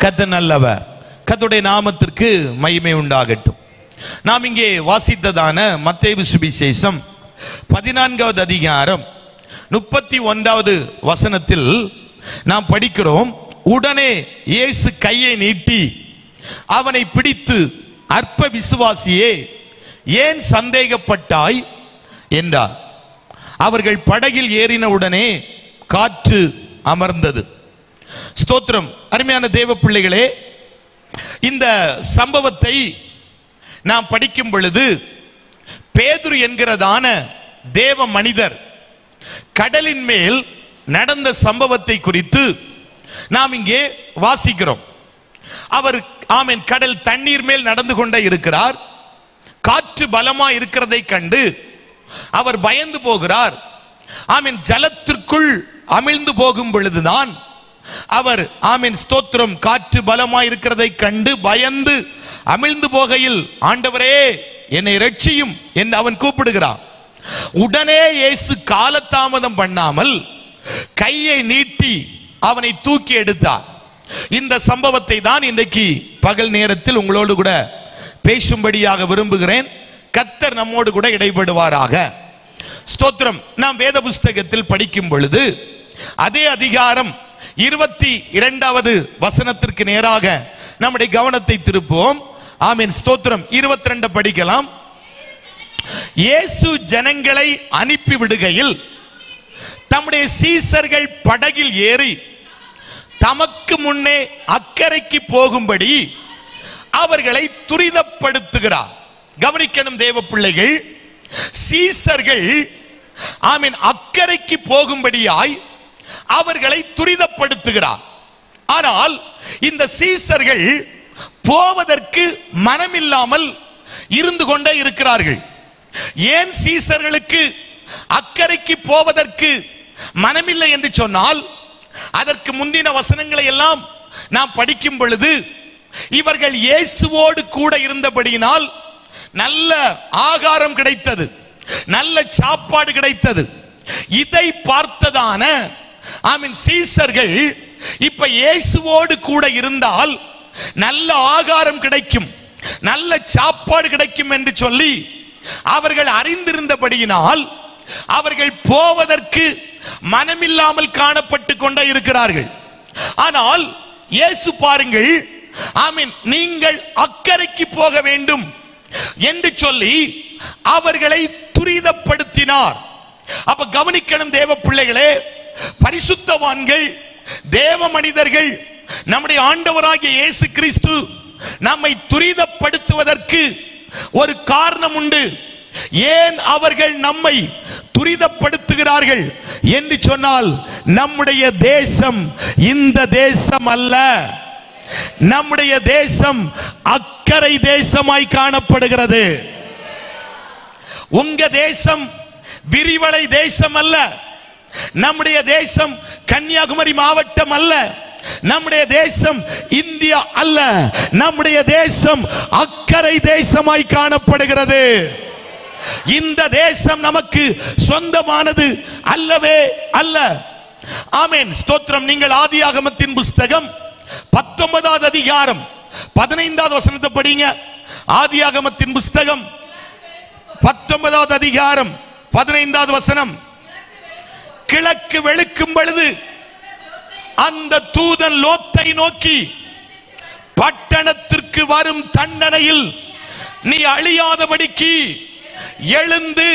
கர்த்தர் நல்லவர். கர்த்தருடைய நாமத்திற்கு மகிமை உண்டாகட்டும். நாம் இங்கே வாசித்ததான மத்தேயு சுவிசேஷம் 14வது அதிகாரம் 31வது வசனத்தில் நாம் படிக்கிறோம். உடனே இயேசு கையை நீட்டி அவனை பிடித்து, அற்ப விசுவாசியே, ஏன் சந்தேகப்பட்டாய் என்றார். அவர்கள் படகில் ஏறின உடனே காற்று அமர்ந்தது. ஸ்தோத்திரம். அருமையான தேவ பிள்ளைகளே, இந்த சம்பவத்தை நாம் படிக்கும் பொழுது பேதுரு என்கிறதான தேவ மனிதர் கடலின் மேல் நடந்த சம்பவத்தை குறித்து நாம் இங்கே வாசிக்கிறோம். அவர் கடல் தண்ணீர் மேல் நடந்து கொண்டே இருக்கிறார். காற்று பலமா இருக்கிறதை கண்டு அவர் பயந்து போகிறார். ஜலத்திற்குள் அமிழ்ந்து போகும் பொழுதுதான் அவர் ஸ்தோத்திரம், காற்று பலமா இருக்கிறதை கண்டு பயந்து அமிழ்ந்து போகையில், ஆண்டவரே என்னை இரட்சியும் என்று அவன் கூப்பிடுகிறான். உடனே இயேசு காலதாமதம் பண்ணாமல் கையை நீட்டி அவனை தூக்கி எடுத்தார். இந்த சம்பவத்தை தான் இன்றைக்கு பகல் நேரத்தில் உங்களோடு கூட பேசும்படியாக விரும்புகிறேன். கர்த்தர் நம்மோடு கூட இடைபடுவாராக. ஸ்தோத்திரம். நாம் வேத புஸ்தகத்தில் படிக்கும் பொழுது அதே அதிகாரம் 22வது வசனத்திற்கு நேராக நம்முடைய கவனத்தை திருப்புவோம். ஸ்தோத்திரம். 22 படிக்கலாம். இயேசு ஜனங்களை அனுப்பி விடுகையில் தம்முடைய சீசர்கள் படகில் ஏறி தமக்கு முன்னே அக்கறைக்கு போகும்படி அவர்களை துரிதப்படுத்துகிறார். கவனிக்கணும் தேவ பிள்ளைகள், சீசர்கள் அக்கறைக்கு போகும்படியாய் அவர்களை துரிதப்படுத்துகிறார். ஆனால் இந்த சீசர்கள் போவதற்கு மனமில்லாமல் இருந்து கொண்டே இருக்கிறார்கள். ஏன் சீசர்களுக்கு அக்கறைக்கு போவதற்கு மனமில்லை என்று சொன்னால், அதற்கு முந்தின வசனங்களை எல்லாம் நாம் படிக்கும் பொழுது இவர்கள் இயேசுவோடு கூட இருந்தபடியினால் நல்ல ஆகாரம் கிடைத்தது, நல்ல சாப்பாடு கிடைத்தது. இதை பார்த்ததான சீசர்கள் இப்ப இயேசுவோடு கூட இருந்தால் நல்ல ஆகாரம் கிடைக்கும், நல்ல சாப்பாடு கிடைக்கும் என்று சொல்லி அவர்கள் அறிந்திருந்தபடியினால் அவர்கள் போவதற்கு மனமில்லாமல் காணப்பட்டு கொண்டே இருக்கிறார்கள். ஆனால் இயேசு பாருங்கள், நீங்கள் அக்கறைக்கு போக வேண்டும் என்று சொல்லி அவர்களை துரிதப்படுத்தினார். அப்ப கவனிக்கணும் தேவ பிள்ளைகளே, பரிசுத்தவான்கள், தேவ மனிதர்கள், நம்முடைய ஆண்டவராகிய இயேசு கிறிஸ்து நம்மை துரிதப்படுத்துவதற்கு ஒரு காரணம் உண்டு. ஏன் அவர்கள் நம்மை துரிதப்படுத்துகிறார்கள் என்று சொன்னால், நம்முடைய தேசம் இந்த தேசம் அல்ல. நம்முடைய தேசம் அக்கறை தேசமாய் காணப்படுகிறது. உங்க தேசம் விரிவலை தேசம் அல்ல. நம்முடைய தேசம் கன்னியாகுமரி மாவட்டம் அல்ல. நம்முடைய தேசம் இந்தியா அல்ல. நம்முடைய தேசம் அக்கறை தேசமாய் காணப்படுகிறது. இந்த தேசம் நமக்கு சொந்தமானது அல்லவே அல்ல. ஆமென். ஸ்தோத்திரம். நீங்கள் ஆதியாகமத்தின் புஸ்தகம் 19வது அதிகாரம் 15வது வசனத்தை படிங்க. ஆதியாகமத்தின் புஸ்தகம் 19வது அதிகாரம் 15வது வசனம். கிழக்கு வெளுக்கும் பொழுது அந்த தூதன் லோத்தை நோக்கி, பட்டணத்திற்கு வரும் தண்டனையில் நீ அழியாதபடிக்கு எழுந்து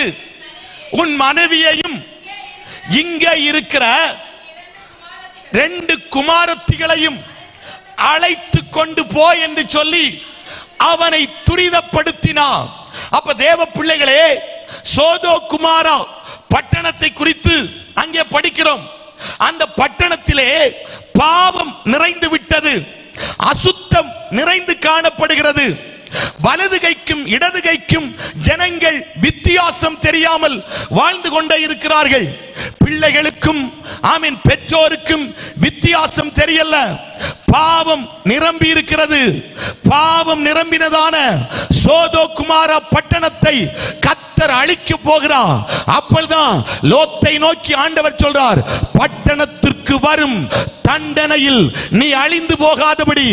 உன் மனைவியையும் இங்கே இருக்கிற 2 குமாரத்திகளையும் அழைத்து கொண்டு போய் என்று சொல்லி அவனை துரிதப்படுத்தினார். அப்ப தேவ பிள்ளைகளே, சோதோ குமாரா பட்டணத்தை குறித்து அங்கே படிக்கிறோம். அந்த பட்டணத்திலே பாவம் நிறைந்து விட்டது, அசுத்தம் நிறைந்து காணப்படுகிறது. வலது கைக்கும் இடது கைக்கும் ஜனங்கள் வித்தியாசம் தெரியாமல் வாழ்ந்து கொண்டே இருக்கிறார்கள். பிள்ளைகளுக்கும் பெற்றோருக்கும் வித்தியாசம் தெரியல. பாவம் நிரம்பி இருக்கிறது. பாவம் நிரம்பினதான சோதோ குமார பட்டணத்தை கர்த்தர் கர்த்தர் அழிக்க போகிறார். அப்பதான் லோத்தை நோக்கி ஆண்டவர் சொல்றார், பட்டணத்திற்கு வரும் தண்டனையில் நீ அழிந்து போகாதபடி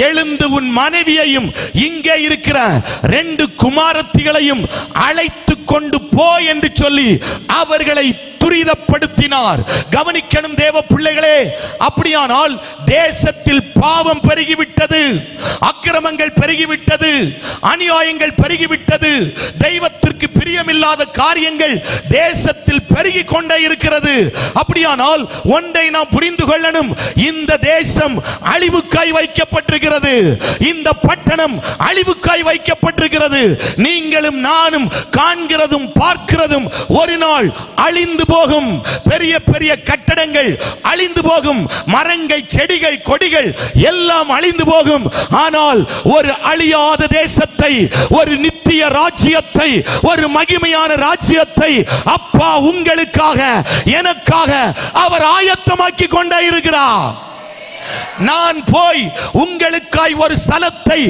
எழுந்து உன் மனைவியையும் இங்கே இருக்கிற 2 குமாரத்திகளையும் அழைத்து கொண்டு போ என்று சொல்லி அவர்களை துரிதப்படுத்தினார். கவனிக்கணும் தேவ பிள்ளைகளே, அப்படியானால் தேசத்தில் பாவம் பெருகிவிட்டது, அக்கிரமங்கள் பெருகிவிட்டது, அநியாயங்கள் பெருகிவிட்டது, தெய்வத்திற்கு பிரியமில்லாத காரியங்கள் தேசத்தில் பெருகி கொண்டே இருக்கிறது. அப்படியானால் ஒன்றை நாம் புரிந்து கொள்ளணும், இந்த தேசம் அழிவுக்காய் வைக்கப்பட்டிருக்கிறது, இந்த பட்டணம் அழிவுக்காய் வைக்கப்பட்டிருக்கிறது. நீங்களும் நானும் காண்கிறதும் பார்க்கிறதும் ஒரு நாள் அழிந்து போகும். பெரிய பெரிய கட்டடங்கள் அழிந்து போகும், மரங்கள் செடிகள் கொடிகள் எல்லாம் அழிந்து போகும். ஆனால் ஒரு அழியாத தேசத்தை, ஒரு நித்திய ராஜ்யத்தை, ஒரு மகிமையான ராஜ்யத்தை அப்பா உங்களுக்காக எனக்காக அவர் ஆயத்தமாக்கி கொண்டே இருக்கிறார். நான் போய் உங்களுக்காய் ஒரு ஸ்தலத்தை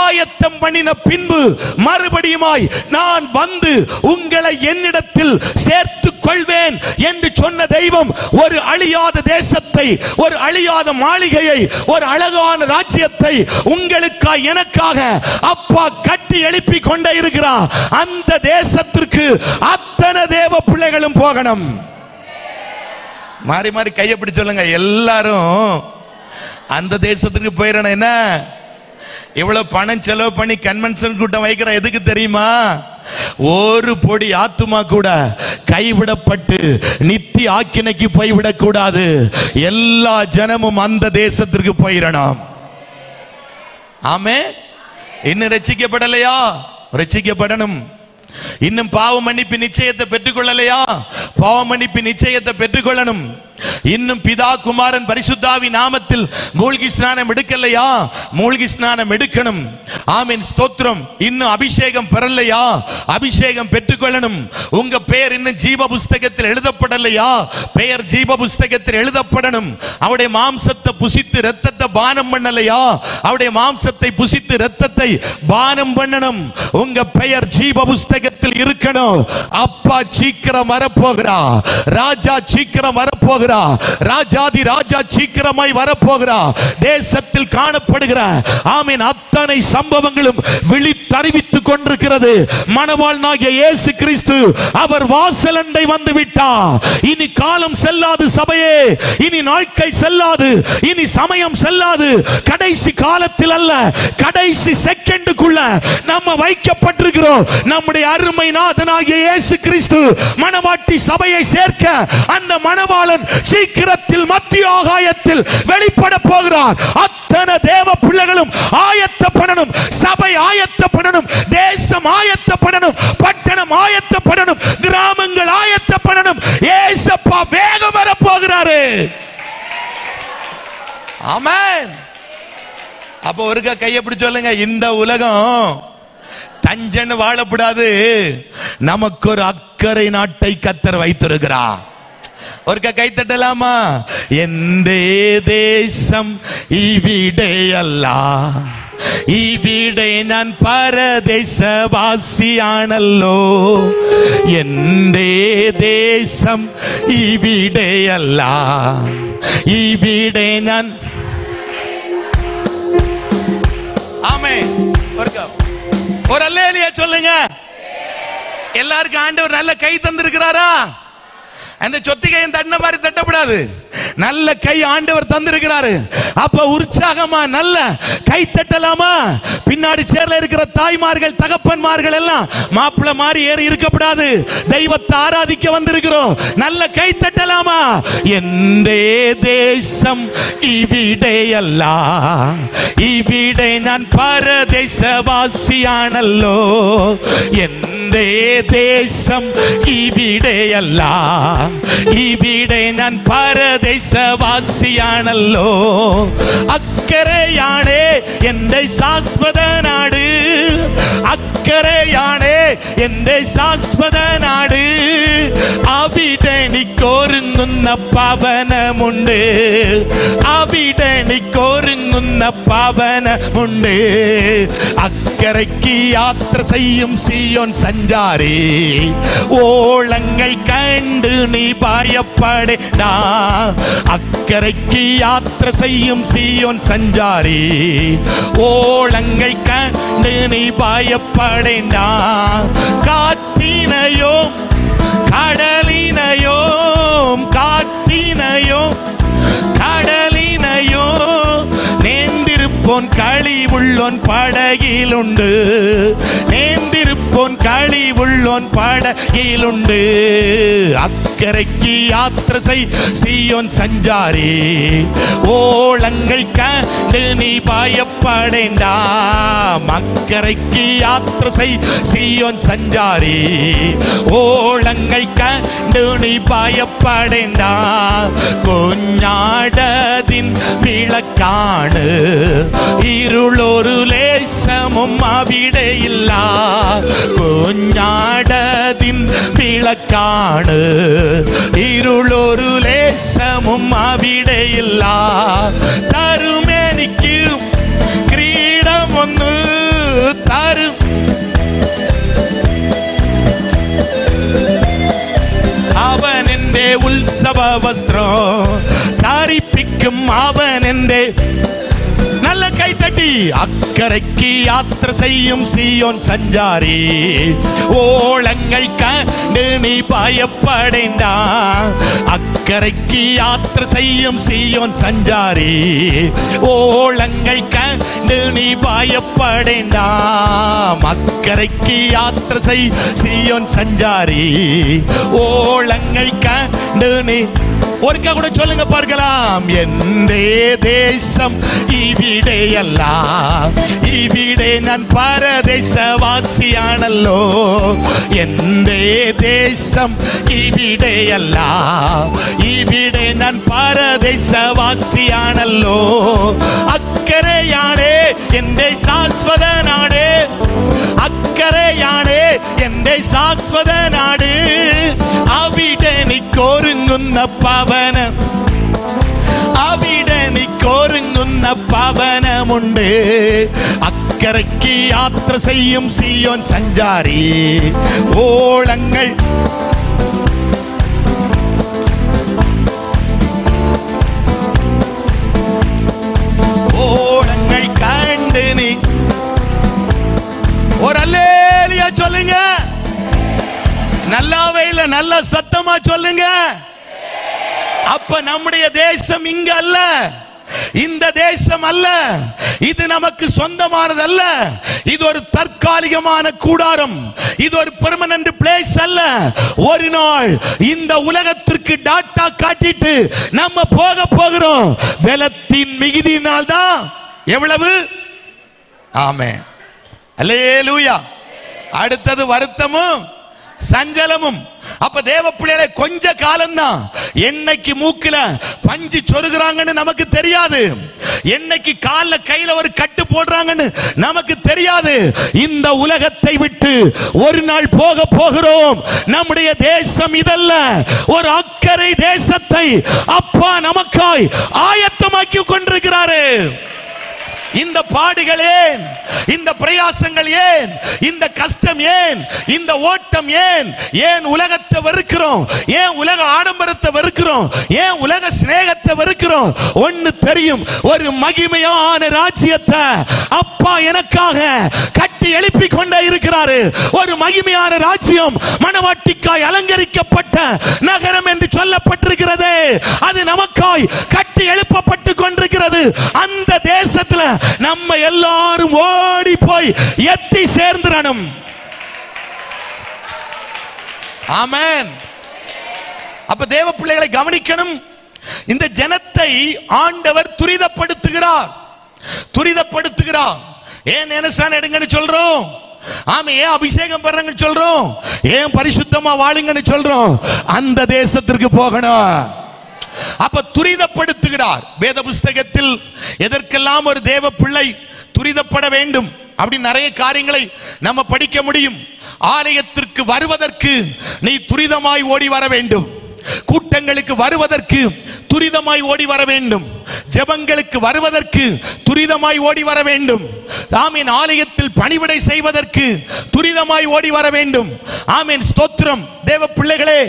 ஆயத்தம் பண்ணின பின்பு மறுபடியுமாய் நான் வந்து உங்களை என்னிடத்தில் சேர்த்துக் கொள்வேன் என்று சொன்ன தெய்வம் ஒரு அழியாத தேசத்தை, ஒரு அழியாத மாளிகையை, ஒரு அழகான ராஜ்யத்தை உங்களுக்காய் எனக்காக அப்பா கட்டி எழுப்பி கொண்டே இருக்கிறார். அந்த தேசத்திற்கு அத்தனை தேவ பிள்ளைகளும் போகணும். மாறி மாறி கையை பிடி சொல்லுங்க, எல்லாரும் அந்த தேசத்துக்கு போயிடணும். என்ன இவ்வளவு பணம் செலவு பண்ணி கன்வென்ஷன் கூட்டம் வைக்கிற எதுக்கு தெரியுமா? ஒரு பொடி ஆத்துமா கூட கைவிடப்பட்டு நித்திய ஆக்கினைக்கு போய்விடக் கூடாது. எல்லா ஜனமும் அந்த தேசத்திற்கு போயிடணும். ஆமே. இன்னும் ரட்சிக்கப்படலையா? ரட்சிக்கப்படணும். இன்னும் பாவ மன்னிப்பு நிச்சயத்தை பெற்றுக்கொள்ளலையா? பாவ மன்னிப்பு நிச்சயத்தை பெற்றுக்கொள்ளணும். இன்னும் பிதா குமாரன் பரிசுத்தாவி நாமத்தில் மூழ்கி ஸ்நானம் எடுக்கலையா? மூழ்கி ஸ்நானம் எடுக்கணும். ஆமென், ஸ்தோத்திரம். இன்னும் அபிஷேகம் பெறலையா? அபிஷேகம் பெற்றுக்கொள்ளணும். உங்க பெயர் இன்னும் ஜீவ புஸ்தகத்தில் எழுதப்படலையா? பெயர் ஜீவ புஸ்தகத்தில் எழுதப்படணும். அவருடைய மாம்சத்தை புசித்து இரத்தத்தை பானம் பண்ணலையா? அவருடைய மாம்சத்தை புசித்து இரத்தத்தை பானம் பண்ணணும். உங்க பெயர் ஜீவ புஸ்தகத்தில் இருக்கணும். அப்பா சீக்கிரம் வரப்போகிறா, ராஜா சீக்கிரம் வரப்போகிறா, ராஜாதி ராஜா சீக்கிரமாய் வரப்போகிறா. தேசத்தில் காணப்படுகிற ஆமீன் அத்தனை சம்பவங்களும் விழித்தறிவித்துக் கொண்டிருக்கிறது. மணவாளனாகிய இயேசு கிறிஸ்து அவர் வாசலண்டை வந்து விட்டார். இனி காலம் செல்லாது சபையே, இனி நாட்கள் செல்லாது, இனி சமயம் செல்லாது. கடைசி காலத்தில் அல்ல, கடைசி செகண்டுக்குள்ள நம்ம வைக்கப்பட்டிருக்கிறோம். நம்முடைய அருமை நாதனாகிய இயேசு கிறிஸ்து மணவாட்டி சபையை சேர்க்க அந்த மணவாளன் சீக்கிரத்தில் மத்திய ஆகாயத்தில் வெளிப்பட போகிறார். அத்தனை தேவ பிள்ளைகளும் ஆயத்தப்படணும். சபை ஆயத்தப்படணும், தேசம் ஆயத்தப்படணும், பட்டணம் ஆயத்தப்படணும், கிராமங்கள் ஆயத்தப்படணும். ஏசப்பா வேகம் வர போகிறாரு. ஆமென். அப்போ ஒருக்கா கையை பிடிச்சு சொல்லுங்க, இந்த உலகம் தஞ்சன்னு வாழப்படாது. நமக்கு ஒரு அக்கறை நாட்டை கர்த்தர் வைத்திருக்கிறார். ஒருக்கா கை தட்டலாமா? എന്റെ ദേശം ഇവിടെയല്ല, ഇവിടെ ഞാൻ പരദേശവാസിയാണല്ലോ. എന്റെ ദേശം ഇവിടെയല്ല, ഇവിടെ ഞാൻ ആമേൻ. ஒரு அல்லேலூயா சொல்லுங்க. எல்லாருக்கும் ஆண்டவர் நல்ல கை தந்திருக்கிறாரா? அந்த சொத்திகையும் தட்டின மாதிரி தட்டப்படாது. நல்ல கை ஆண்டவர் தந்திருக்கிறாரு. அப்ப உற்சாகமா நல்ல கை தட்டலாமா? பின்னாடி சேர்ல இருக்கிற தாய்மார்கள் தகப்பன்மார்கள் எல்லாம் மாப்பிள்ளை மாதிரி ஏறி இருக்கப்படாது. தெய்வத்தை ஆராதிக்க வந்திருக்கிறோம். நல்ல கை தட்டலாமா? എന്റെ ദേശം ഇവിടെയല്ല, ഇവിടെ ഞാൻ പരദേശവാസിയാണല്ലോ. എന്റെ ദേശം ഇവിടെയല്ല, ഇവിടെ ഞാൻ പരദേശവാസിയാണല്ലോ. അക്കരയാണ് എന്റെ ശാശ്വത നാട്, അക്കരയാണേ എന്റെ ശാശ്വത നാട്, അവിടെ എനിക്കൊരുങ്ങുന്ന ഭവനമുണ്ട്, അവിടെ എനിക്കൊരുങ്ങുന്ന ഭവനമുണ്ട്. അക്കരയ്ക്ക് യാത്ര ചെയ്യും സിയോൻ സഞ്ചാരി, ഓളങ്ങൾ കണ്ട് നീ ഭയപ്പെടേണ്ട. അക്കരയ്ക്ക് യാത്ര ചെയ്യും സിയോൻ സഞ്ചാരി, ഓളങ്ങൾ കണ്ട് നീ ഭയപ്പെടേണ്ട. കാറ്റിനയോ കടലിനയോ, കാറ്റിനയോ കടലിനയോ നേന്തിരുപ്പോൻ കളിവുള്ളോൻ പടകിലുണ്ട്, നേന്തിരുപ്പോൻ കളിവുള്ളോൻ പടകിലുണ്ട്. അക്കരയ്ക്ക് യാത്ര സിയോൻ സഞ്ചാരി, ഓളങ്ങൾ കണ്ട് നീ ഭയപ്പെടേണ്ട. അക്കരയ്ക്ക് യാത്ര സിയോൻ സഞ്ചാരി, ഓളങ്ങൾ കണ്ട് നീ ഭയപ്പെടേണ്ട. കുഞ്ഞാടതിൻ വിളക്കാണ്, ഇരുളൊരു ലേശമും അവിടെയില്ല. കുഞ്ഞാടതിൻ വിളക്കാണ്, ഇരുളൊരു ലേശമും അവിടെയില്ല. തരുമെനിക്ക് ക്രീഡമൊന്ന് തരും, അവൻ എന്റെ ഉത്സവ വസ്ത്രം ധരിപ്പിക്കും, അവൻ എന്റെ നല്ല കൈത്തട്ടി. അക്കരയ്ക്ക് യാത്ര ചെയ്യും സിയോൻ സഞ്ചാരി, ഓളങ്ങൾ കണ്ട് നീ ഭയപ്പെടേണ്ട. അക്കരയ്ക്ക് യാത്ര ചെയ്യും സിയോൻ സഞ്ചാരി, ഓളങ്ങൾ കണ്ട് നീ ഭയപ്പെടേണ്ട. അക്കരയ്ക്ക് യാത്ര സിയോൻ സഞ്ചാരി, ഓളങ്ങൾ കണ്ട് നീ. ഒരിക്കൽ കൂടെ ചൊല്ലുங்க பார்க்கலாம். എന്റെ ദേശം ഇവിടെയല്ല, ഇവിടെ ഞാൻ പരദേശവാസിയാണല്ലോ. എന്റെ ദേശം ഇവിടെയല്ല, ഇവിടെ ഞാൻ പരദേശവാസിയാണല്ലോ. അക്കരയാണ് എന്റെ ശാശ്വത നാട്, അക്കരയാണ് എന്റെ ശാശ്വത നാട്. അവിടെ എനിക്കൊരുങ്ങുന്ന ഭവനം, അവിടെ എനിക്കൊരുങ്ങുന്ന ഭവനമുണ്ട്. അക്കരയ്ക്ക് യാത്ര ചെയ്യും സിയോൻ സഞ്ചാരി, ഓളങ്ങൾ ഓളങ്ങൾ കണ്ട് നീ. ஒரு அல்லேலூயா சொல்லுங்க. நல்லாவே இல்ல, நல்ல சத்தமா சொல்லுங்க. அப்ப நம்முடைய தேசம் இங்க அல்ல, இந்த தேசம் அல்ல, இது நமக்கு சொந்தமானது அல்ல. இது ஒரு தற்காலிகமான கூடாரம், இது ஒரு பெர்மனன்ட் பிளேஸ் அல்ல. ஒரு நாள் இந்த உலகத்திற்கு டாட்டா காட்டிட்டு நம்ம போக போகிறோம். பலத்தின் மிகுதியினால் தான். எவ்வளவு? ஆமென், அல்லேலூயா. அடுத்தது வருத்தமும் சஞ்சலமும். அப்ப தேவ பிள்ளைகளை கொஞ்ச காலம் தான். என்னைக்கு மூக்குல பஞ்சு சொருகிறாங்கன்னு நமக்கு தெரியாது, என்னைக்கு கால்ல கையில ஒரு கட்டு போடுறாங்கன்னு நமக்கு தெரியாது. இந்த உலகத்தை விட்டு ஒரு நாள் போக போகிறோம். நம்முடைய தேசம் இதல்ல, ஒரு அக்கறை தேசத்தை அப்பா நமக்காய் ஆயத்தமாக்கி கொண்டிருக்கிறாரு. இந்த பாடுகள் ஏன், இந்த பிரயாசங்கள் ஏன், இந்த கஷ்டம் ஏன், இந்த ஓட்டம் ஏன்? ஏன் உலகத்தை வெறுக்கிறோம்? ஏன் உலக ஆடம்பரத்தை வெறுக்கிறோம்? ஏன் உலக சிநேகத்தை வெறுக்கிறோம்? ஒன்னு தெரியும், ஒரு மகிமையான ராஜ்யத்தை அப்பா எனக்காக கட்டி எழுப்பி கொண்டே இருக்கிறாரு. ஒரு மகிமையான ராஜ்யம், மணவாட்டிக்காய் அலங்கரிக்கப்பட்ட நகரம் என்று சொல்லப்பட்டிருக்கிறது. அது நமக்காய் கட்டி எழுப்பப்பட்டு கொண்டிருக்கிறது. அந்த தேசத்துல நம்ம எல்லாரும் ஓடி போய் எத்தி சேர்ந்துறணும். ஆமென். அப்ப தேவ பிள்ளைகளை கவனிக்கணும். இந்த ஜனத்தை ஆண்டவர் துரிதப்படுத்துகிறார், துரிதப்படுத்துகிறார். ஏன் ஞானஸ்நானம் எடுங்கன்னு சொல்றோம்? ஆமா, ஏன் அபிஷேகம் பண்றங்கன்னு சொல்றோம்? ஏன் பரிசுத்தமா வாழுங்கன்னு சொல்றோம்? அந்த தேசத்திற்கு போகணும். அப்ப துரிதப்படுத்துகிறார். வேத புஸ்தகத்தில் எதற்கெல்லாம் ஒரு தேவ பிள்ளை துரிதப்பட வேண்டும் அப்படி நிறைய காரியங்களை நம்ம படிக்க முடியும். ஆலயத்திற்கு வருவதற்கு நீ துரிதமாய் ஓடி வர வேண்டும். கூட்டங்களுக்கு வருவதற்கு துரிதமாய் ஓடி வர வேண்டும். ஜெபங்களுக்கு வருவதற்கு துரிதமாய் ஓடி வர வேண்டும். ஆமீன். ஆலயத்தில் பணிவிடை செய்வதற்கு துரிதமாய் ஓடி வர வேண்டும். ஆமீன். ஸ்தோத்திரம் தேவ பிள்ளைகளே.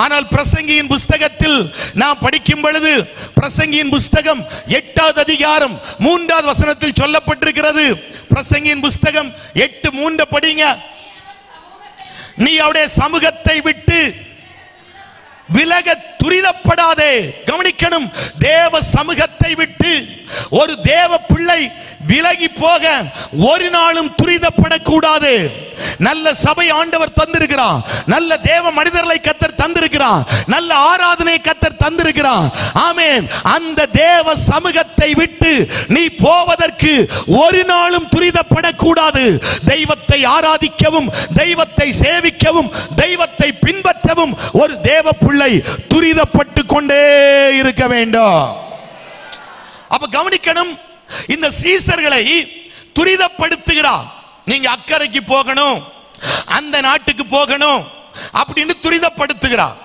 ஆனால் பிரசங்கியின் புஸ்தகத்தில் நாம் படிக்கும் பொழுது, பிரசங்கியின் புஸ்தகம் 8வது அதிகாரம் 3வது வசனத்தில் சொல்லப்பட்டிருக்கிறது. பிரசங்கியின் புஸ்தகம் 8:3 படிங்க. நீ அவருடைய சமூகத்தை விட்டு விலக துரிதப்படாதே. கவனிக்கணும், தேவ சமூகத்தை விட்டு ஒரு தேவ பிள்ளை விலகி போக ஒரு நாளும் துரிதப்படக்கூடாது. நல்ல சபை ஆண்டவர் தந்திருக்கிறார். நல்ல தேவ மனிதர்களை கர்த்தர் தந்திருக்கிறார். நல்ல ஆராதனை கர்த்தர் தந்திருக்கிறார். ஆமென். அந்த தேவ சமூகத்தை விட்டு நீ போவதற்கு ஒரு நாளும் துரிதப்படக்கூடாது. தெய்வத்தை ஆராதிக்கவும், தெய்வத்தை சேவிக்கவும், தெய்வத்தை பின்பற்றவும் ஒரு தேவ பிள்ளை துரிதப்பட்டு கொண்டே இருக்க வேண்டும். அப்ப கவனிக்கணும், இந்த சீசர்களை துரிதப்படுத்துகிறார். நீங்க அக்கறைக்கு போகணும், அந்த நாட்டுக்கு போகணும் அப்படின்னு துரிதப்படுத்துகிறார்.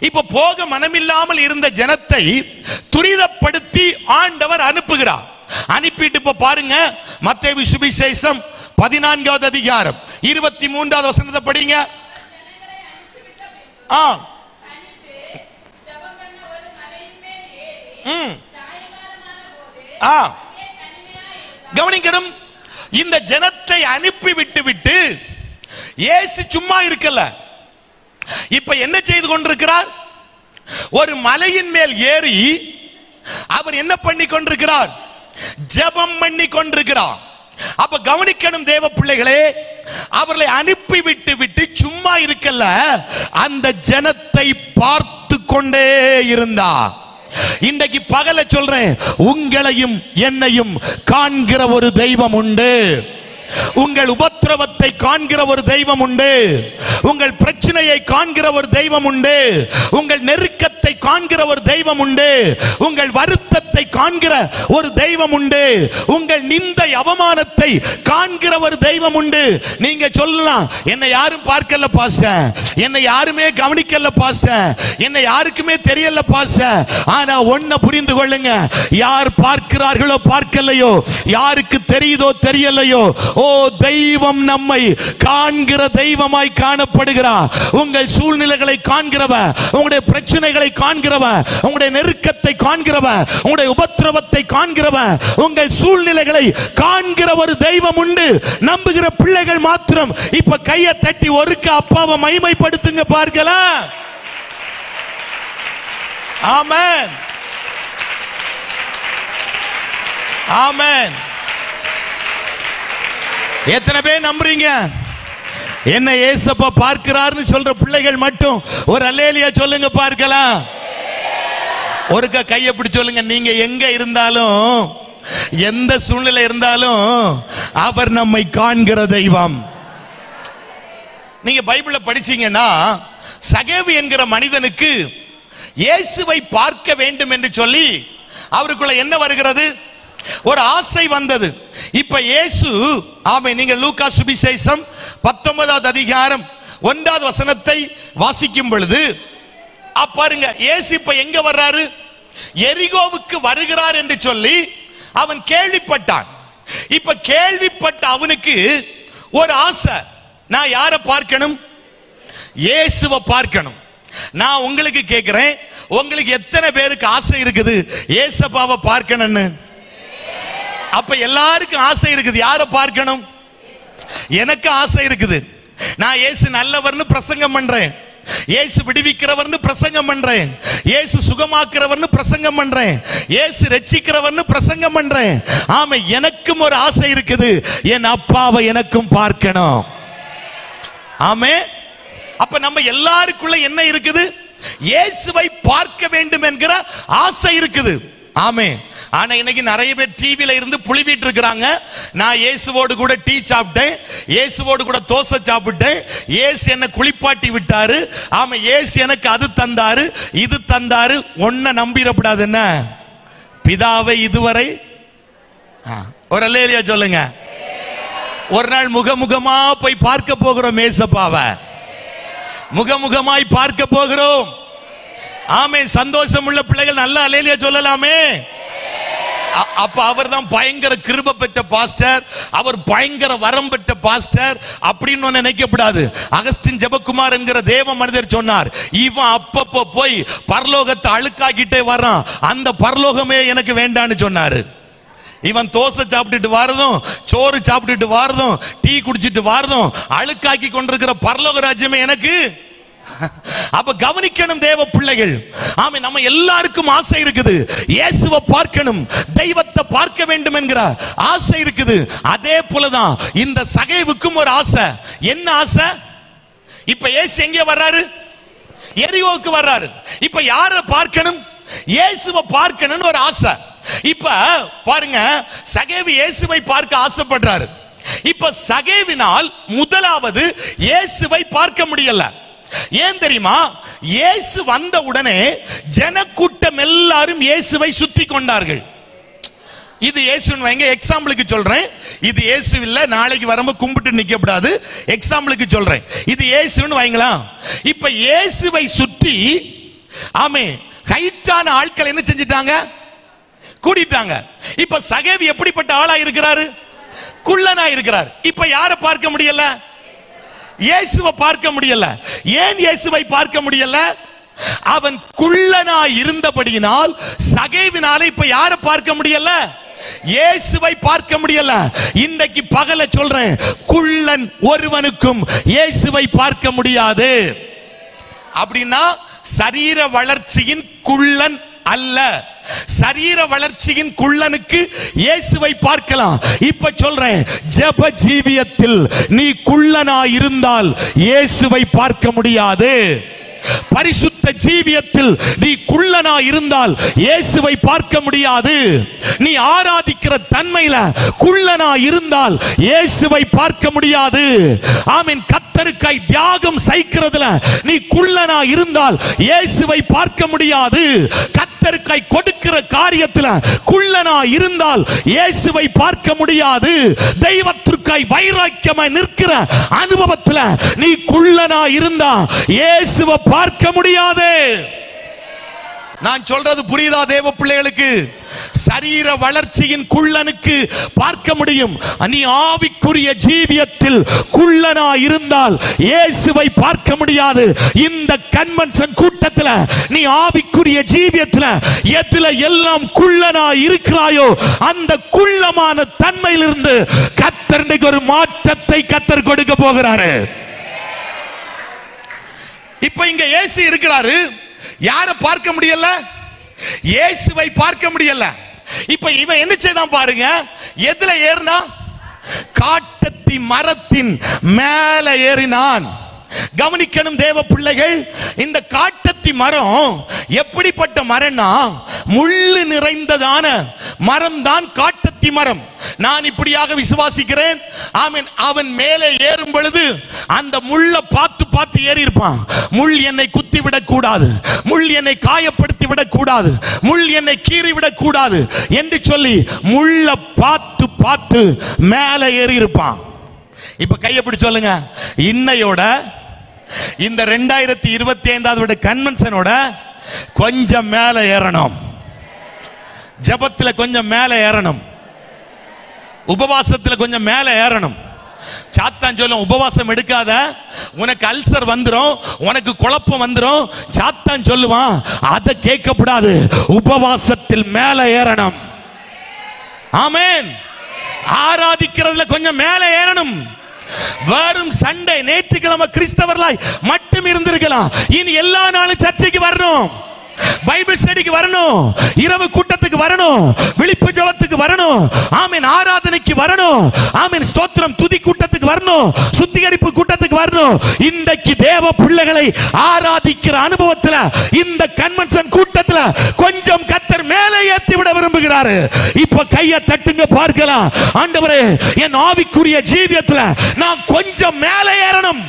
இப்ப போக மனமில்லாமல் இருந்த ஜனத்தை துரிதப்படுத்தி ஆண்டவர் அனுப்புகிறார். அனுப்பிட்டு இப்ப பாருங்க, மத்தேயு சுவிசேஷம் 14வது அதிகாரம் 23வது வசனத்தை படிங்க. கவனிக்கணும், இந்த ஜனத்தை அனுப்பி விட்டு இயேசு சும்மா இருக்கல. இப்ப என்ன செய்து கொண்டிருக்கிறார்? ஒரு மலையின் மேல் ஏறி அவர் என்ன பண்ணி கொண்டிருக்கிறார்? ஜெபம் பண்ணி கொண்டிருக்கிறார். அப்ப கவனிக்கணும் தேவ பிள்ளைகளே, அவர்களை அனுப்பி விட்டு சும்மா இருக்கல, அந்த ஜனத்தை பார்த்து கொண்டே இருந்தார். இன்றைக்கு பகல சொல்றேன், உங்களையும் என்னையும் காண்கிற ஒரு தெய்வம் உண்டு. உங்கள் உபத்திரவத்தை காண்கிற ஒரு தெய்வம் உண்டு. உங்கள் பிரச்சனையை காண்கிற ஒரு தெய்வம் உண்டு. உங்கள் நெருக்கத்தை காண்கிற ஒரு தெய்வம் உண்டு. உங்கள் வருத்தத்தை காண்கிற ஒரு தெய்வம் உண்டு. உங்கள் நிந்தை அவமானத்தை காண்கிற ஒரு தெய்வம் உண்டு. நீங்க சொல்லலாம், என்னை யாரும் பார்க்கல பாஸ்டர், என்னை யாருமே கவனிக்கல பாஸ்டர், என்னை யாருக்குமே தெரியல பாஸ்டர். ஆனா ஒன்ன புரிந்து கொள்ளுங்க, யார் பார்க்கிறார்களோ பார்க்கலையோ, யாருக்கு தெரியுதோ தெரியலையோ, ஓ தெய்வம் நம்மை காண்கிற தெய்வமாய் காணப்படுகிறார். உங்கள் சூழ்நிலைகளை காண்கிறவன், உங்களுடைய பிரச்சனைகளை காண்கிறவன், உங்களுடைய நெருக்கத்தை காண்கிறவன், உங்களுடைய உபத்திரவத்தை காண்கிறவன், உங்கள் சூழ்நிலைகளை காண்கிற ஒரு தெய்வம் உண்டு. நம்புகிற பிள்ளைகள் மாத்திரம் இப்ப கையை தட்டி ஒருக்க அப்பாவை மகிமைப்படுத்துங்க பார்க்கலாம். ஆமென், ஆமென். எத்தனை பேர் நம்புறீங்க? என்ன ஏசப்பா பார்க்கிறார்னு சொல்ற பிள்ளைகள் மட்டும் ஒரு அல்லேலியா சொல்லுங்க பார்க்கலாம். ஒருக்க கையை பிடிச்சு சொல்லுங்க. நீங்க எங்க இருந்தாலும், எந்த சூழ்நிலை இருந்தாலும் அவர் நம்மை காண்கிற தெய்வம். நீங்க பைபிள படிச்சீங்கன்னா, சகேவு என்கிற மனிதனுக்கு இயேசுவை பார்க்க வேண்டும் என்று சொல்லி அவருக்குள்ள என்ன வருகிறது? ஒரு ஆசை வந்தது. இப்ப இயேசு, ஆமென், நீங்க லூக்கா சுவிசேஷம் 19வது அதிகாரம் 1வது வசனத்தை வாசிக்கும் பொழுது பாருங்க, இயேசு இப்ப எங்க வர்றாரு? எரிகோவுக்கு வருகிறார் என்று சொல்லி அவன் கேள்விப்பட்டான். இப்ப கேள்விப்பட்ட அவனுக்கு ஒரு ஆசை, நான் யாரை பார்க்கணும்? இயேசுவை பார்க்கணும். நான் உங்களுக்கு கேட்கிறேன், உங்களுக்கு எத்தனை பேருக்கு ஆசை இருக்குது இயேசப்பாவை பார்க்கணும்னு? அப்ப எல்லாருக்கும் ஆசை இருக்குது. யாரை பார்க்கணும்? எனக்கு ஆசை இருக்குது. நான் இயேசு நல்லவர்னு பிரசங்கம் பண்றேன், இயேசு விடுவிக்கிறவர்னு பிரசங்கம் பண்றேன், இயேசு சுகமாக்குறவர்னு பிரசங்கம் பண்றேன், இயேசு ரட்சிக்கிறவர்னு பிரசங்கம் பண்றேன். ஆமா, எனக்கும் ஒரு ஆசை இருக்குது, என் அப்பாவை எனக்கும் பார்க்கணும். ஆமே. அப்ப நம்ம எல்லாருக்குள்ள என்ன இருக்குது? இயேசுவை பார்க்க வேண்டும் என்கிற ஆசை இருக்குது. ஆமே. ஆனா இன்னைக்கு நிறைய பேர் டிவில இருந்து புளிவிட்டு இருக்கிறாங்க. நான் இயேசுவோடு கூட டீ சாப்பிட்டேன், இயேசுவோடு கூட தோசை சாப்பிட்டேன், இயேசு என்ன குளிப்பாட்டி விட்டாரு, ஆமா இயேசு எனக்கு அது தந்தாரு இது தந்தாரு. ஒன்ன நம்பிடப்படாது. என்ன பிதாவை இதுவரை ஒரு அல்லேலியா சொல்லுங்க. ஒரு நாள் முகமுகமா போய் பார்க்க போகிறோம் ஏசப்பாவை, முகமுகமாய் பார்க்க போகிறோம். ஆமென். சந்தோஷம் உள்ள பிள்ளைகள் நல்ல அல்லேலூயா சொல்லலாமே. அப்ப அவர் தான் பயங்கர கிருபை பெற்ற பாஸ்டர், அவர் பயங்கர வரம் பெற்ற பாஸ்டர் அப்படின்னு நினைக்கப்படாது. அகஸ்டின் ஜெபக்குமார் என்கிற தேவ மனிதர் சொன்னார், இவன் அப்பப்போ போய் பரலோகத்தை அழுக்காக்கிட்டே வர்றான், அந்த பரலோகமே எனக்கு வேண்டான்னு சொன்னாரு. இவன் தோசை சாப்பிட்டுட்டு வாரதும், சோறு சாப்பிட்டுட்டு வாரதும், டீ குடிச்சிட்டு வாரதும், அழுக்காக்கி கொண்டிருக்கிற பரலோக ராஜ்யமே எனக்கு. அப்ப கவனிக்கணும் தேவ பிள்ளைகள். ஆமே, நம்ம எல்லாருக்கும் ஆசை இருக்குது, இயேசுவை பார்க்கணும், தெய்வத்தை பார்க்க வேண்டும் என்கிற ஆசை இருக்குது. அதே போலதான் இந்த சகேவுக்கும் ஒரு ஆசை. என்ன ஆசை? இப்ப இயேசு எங்கே வர்றாரு? எரிகோவுக்கு வர்றாரு. இப்ப யாரை பார்க்கணும்? இயேசுவை பார்க்கணும்னு ஒரு ஆசை. இப்ப பாருங்க, சகேவு இயேசுவை பார்க்க ஆசைப்படுறாரு. இப்ப சகேவினால் முதலாவது இயேசுவை பார்க்க முடியல. ஏன் தெரியுமா? இயேசு வந்த உடனே ஜனக்கூட்டம் எல்லாரும் இயேசுவை சுத்தி கொண்டார்கள். இது இயேசுன்னு வைங்க, எக்ஸாம்பிளுக்கு சொல்றேன். இது இயேசு இல்ல, நாளைக்கு வரும்போது கும்பிட்டு நிக்கப்படாது. எக்ஸாம்பிளுக்கு சொல்றேன், இது இயேசுன்னு வைங்களா. இப்ப இயேசுவை சுற்றி ஆமே ஹைட்டான ஆட்கள் என்ன செஞ்சிட்டாங்க? கூடிட்டாங்க. இப்ப சகேவி எப்படிப்பட்ட ஆளா இருக்கிறாரு? குள்ளனா இருக்கிறார். இப்ப யாரை பார்க்க முடியல? இயேசுவை பார்க்க முடியல. ஏன் இயேசுவை பார்க்க முடியல? அவன் குள்ளனா இருந்தபடியினால் சகேவினால இப்ப யாரை பார்க்க முடியல? இயேசுவை பார்க்க முடியல. இன்றைக்கு பகல சொல்றேன், குள்ளன் ஒருவனுக்கும் இயேசுவை பார்க்க முடியாது. அப்படின்னா சரீர வளர்ச்சியின் குள்ளன் அல்ல, சரீர வளர்ச்சியின் குள்ளனுக்கு இயேசுவை பார்க்கலாம். இப்ப சொல்றேன், ஜெப ஜீவியத்தில் நீ குள்ளனா இருந்தால் இயேசுவை பார்க்க முடியாது. பரிசுத்த ஜீவியத்தில் நீ குள்ளனா இருந்தால் இயேசுவை பார்க்க முடியாது. நீ ஆராதிக்கிற தன்மையில குள்ளனா இருந்தால் இயேசுவை பார்க்க முடியாது. ஆமென். கர்த்தருக்காய் தியாகம் செய்கிறதுல நீ குள்ளனா இருந்தால் இயேசுவை பார்க்க முடியாது. கர்த்தருக்காய் கொடுக்கிற காரியத்துல குள்ளனா இருந்தால் இயேசுவை பார்க்க முடியாது. தெய்வத்திற்காய் வைராக்கியமாய் நிற்கிற அனுபவத்துல நீ குள்ளனா இருந்தா இயேசுவை பார்க்க முடியாது. நான் சொல்றது புரியுதா தேவ பிள்ளைகளுக்கு? சரீர வளர்ச்சியின் குள்ளனுக்கு பார்க்க முடியும். நீ ஆவிக்குரிய ஜீவியத்தில் குள்ளனா இருந்தால் இயேசுவை பார்க்க முடியாது. இந்த கன்வென்ஷன் கூட்டத்தில் நீ ஆவிக்குரிய ஜீவியத்தில் எதுல எல்லாம் குள்ளனா இருக்கிறாயோ அந்த குள்ளமான தன்மையிலிருந்து கர்த்தர் ஒரு மாற்றத்தை கர்த்தர் கொடுக்க போகிறாரு. இப்ப இங்க இயேசு இருக்கிறாரு, யாரை பார்க்க முடியல? இயேசுவை பார்க்க முடியல. இப்ப இவன் என்ன செய்தான் பாருங்க, எதுல ஏறினா? காட்டத்தி மரத்தின் மேல ஏறினான். கவனிக்கணும் தேவ பிள்ளைகள், இந்த காட்டத்தி மரம் எப்படிப்பட்ட மரம்னா முள்ளு நிறைந்ததான மரம் தான் காட்டத்தி மரம். நான் இப்படியாக விசுவாசிக்கிறேன். ஆமென். அவன் மேலே ஏறும் பொழுது அந்த முள்ள பார்த்து பார்த்து ஏறி இருப்பான். முள் என்னை குத்தி விடக் கூடாது, முள் என்னை காயப்படுத்தி விடக் கூடாது, முள் என்னை கீறி விடக் கூடாது என்று சொல்லி முள்ள பார்த்து பார்த்து மேலே ஏறி இருப்பான். இப்ப கையை பிடிச்சு சொல்லுங்க, இன்னையோட இந்த 2025 கன்வென்ஷனோட கொஞ்சம் மேல ஏறணும், ஜெபத்துல கொஞ்சம் மேல ஏறணும், உபவாசத்துல கொஞ்சம் மேல ஏறணும். சாத்தான் சொல்லும், உபவாசம் எடுக்காத, உனக்கு அல்சர் வந்துரும், உனக்கு குழப்பம் வந்துரும். சாத்தான் சொல்லுவான், அதை கேட்கக்கூடாது, உபவாசத்தில் மேல ஏறணும். ஆமென். ஆராதிக்கிறதுல கொஞ்சம் மேல ஏறணும். வெறும் சண்டே நேற்றுக்கிழமை கிறிஸ்தவர்களாய் மட்டும் இருந்திருக்கலாம். இனி எல்லா நாளும் சர்ச்சைக்கு வரணும், பைபிள் ஸ்டடிக்கு வரணும், இரவு கூட்டத்துக்கு வரணும், விழிப்பு ஜெபத்துக்கு வரணும், ஆமென், ஆராதனைக்கு வரணும், ஆமென், ஸ்தோத்திரம் துதி கூட்டத்துக்கு வரணும், சுத்திகரிப்பு கூட்டத்துக்கு வரணும். இன்றைக்கு தேவ பிள்ளைகளை ஆராதிக்கிற அனுபவத்தில் இந்த கன்வென்ஷன் கூட்டத்தில் கொஞ்சம் கர்த்தர் மேலே ஏற்றி விட விரும்புகிறாரு. இப்ப கையை தட்டுங்க பார்க்கலாம். ஆண்டவரே, என் ஆவிக்குரிய ஜீவியத்தில் நான் கொஞ்சம் மேலே ஏறணும்.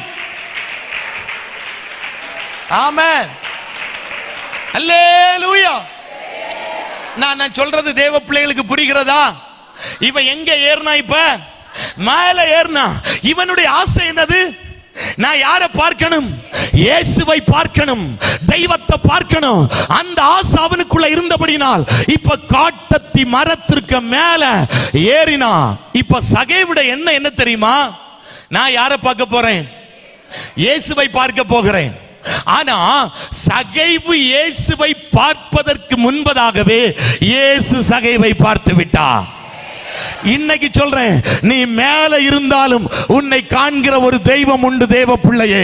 ஆமென். அல்லேலூயா. நான் சொல்றது தேவ பிள்ளைகளுக்கு புரிகிறதா? இவன் எங்க ஏறினா? இப்ப மேல ஏறினா இவனுடைய ஆசை என்னது? நான் யாரை பார்க்கணும்? இயேசுவை பார்க்கணும், தெய்வத்தை பார்க்கணும். அந்த ஆசை அவனுக்குள்ள இருந்தபடினால் இப்ப காட்டத்தி மரத்திற்கு மேல ஏறினா. இப்ப சகேவுட என்ன தெரியுமா? நான் யாரை பார்க்க போறேன்? இயேசுவை பார்க்க போகிறேன். ஆனா சகேவு இயேசுவை பார்ப்பதற்கு முன்பதாகவே இயேசு சகேவை பார்த்து விட்டார். இன்னைக்கு சொல்றேன், நீ மேல இருந்தாலும் உன்னை காண்கிற ஒரு தெய்வம் உண்டு. தேவ பிள்ளையே,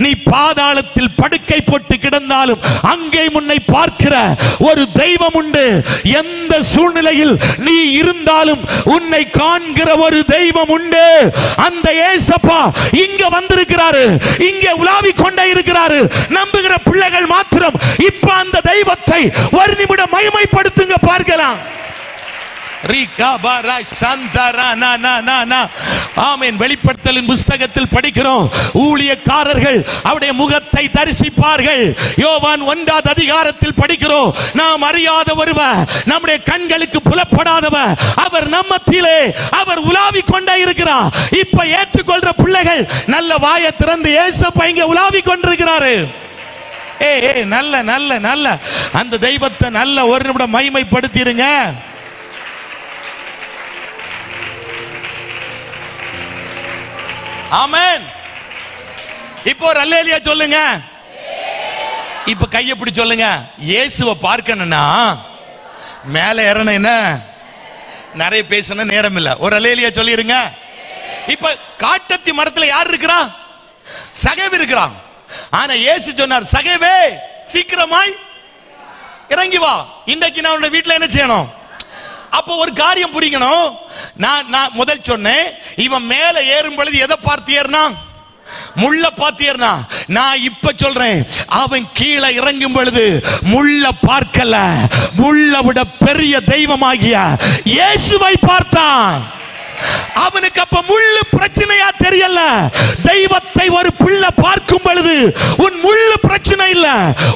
நீ பாதாளத்தில் படுக்கை போட்டு கிடந்தாலும் அங்கே உன்னை பார்க்கிற ஒரு தெய்வம் உண்டு. எந்த சூழ்நிலையில் நீ இருந்தாலும் உன்னை காண்கிற ஒரு தெய்வம் உண்டு. அந்த ஏசப்பா இங்க வந்திருக்கிறாரு, இங்க உலாவிக் கொண்டே இருக்கிறாரு. நம்புகிற பிள்ளைகள் மாத்திரம் இப்ப அந்த தெய்வத்தை ஒரு நிமிடம் மகிமைப்படுத்துங்க, பார்க்கலாம். வெளிப்படுத்தலின் புஸ்தகத்தில் படிக்கிறோம், ஊழியக்காரர்கள் அவருடைய முகத்தை தரிசிப்பார்கள். யோவான் 1 அதிகாரத்தில் படிக்கிறோம், நாம் அறியாத ஒருவர், நம்முடைய கண்களுக்கு புலப்படாதவர், அவர் நம்மத்திலே அவர் உலாவிக் கொண்டே இருக்கிறார். இப்ப ஏற்றுக்கொள்ற பிள்ளைகள் நல்ல வாயை திறந்து ஏசப்பா இங்க உலாவிக் கொண்டிருக்கிறாரு. நல்ல நல்ல நல்ல அந்த தெய்வத்தை நல்ல ஒரு நிமிடம் மகிமைப்படுத்திடுங்க. ஆமென். இப்போ ஒரு அல்லேலூயா சொல்லுங்க. இப்ப கையை பிடி சொல்லுங்க. இயேசுவை பார்க்கணும்னா மேல ஏறணும். என்ன நிறைய பேசணும், நேரம் இல்ல. ஒரு அல்லேலூயா சொல்லிருங்க. இப்ப காட்டத்தி மரத்துல யார் இருக்கிறா? சகேவு இருக்கிறான். ஆனா இயேசு சொன்னார், சகேவே சீக்கிரமாய் இறங்கி வா, இன்றைக்கு நான் உன்னுடைய வீட்டுல என்ன செய்யணும்? அப்போ ஒரு காரியம் புரியணும். நான் முதல் சொன்னேன், இவன் மேல ஏறும் பொழுது எதை பார்த்து ஏறினா? முள்ள பார்த்து ஏறினா. நான் இப்ப சொல்றேன், அவன் கீழே இறங்கும் பொழுது முள்ள பார்க்கல, முள்ள விட பெரிய தெய்வமாகிய இயேசுவை பார்த்தான். அவனுக்கு அப்ப முள்ளு பிரச்சனையா தெரியல. தெய்வத்தை ஒரு பிள்ளை பார்க்கும் பொழுது உன் முள்ளு பிரச்சனை இல்ல,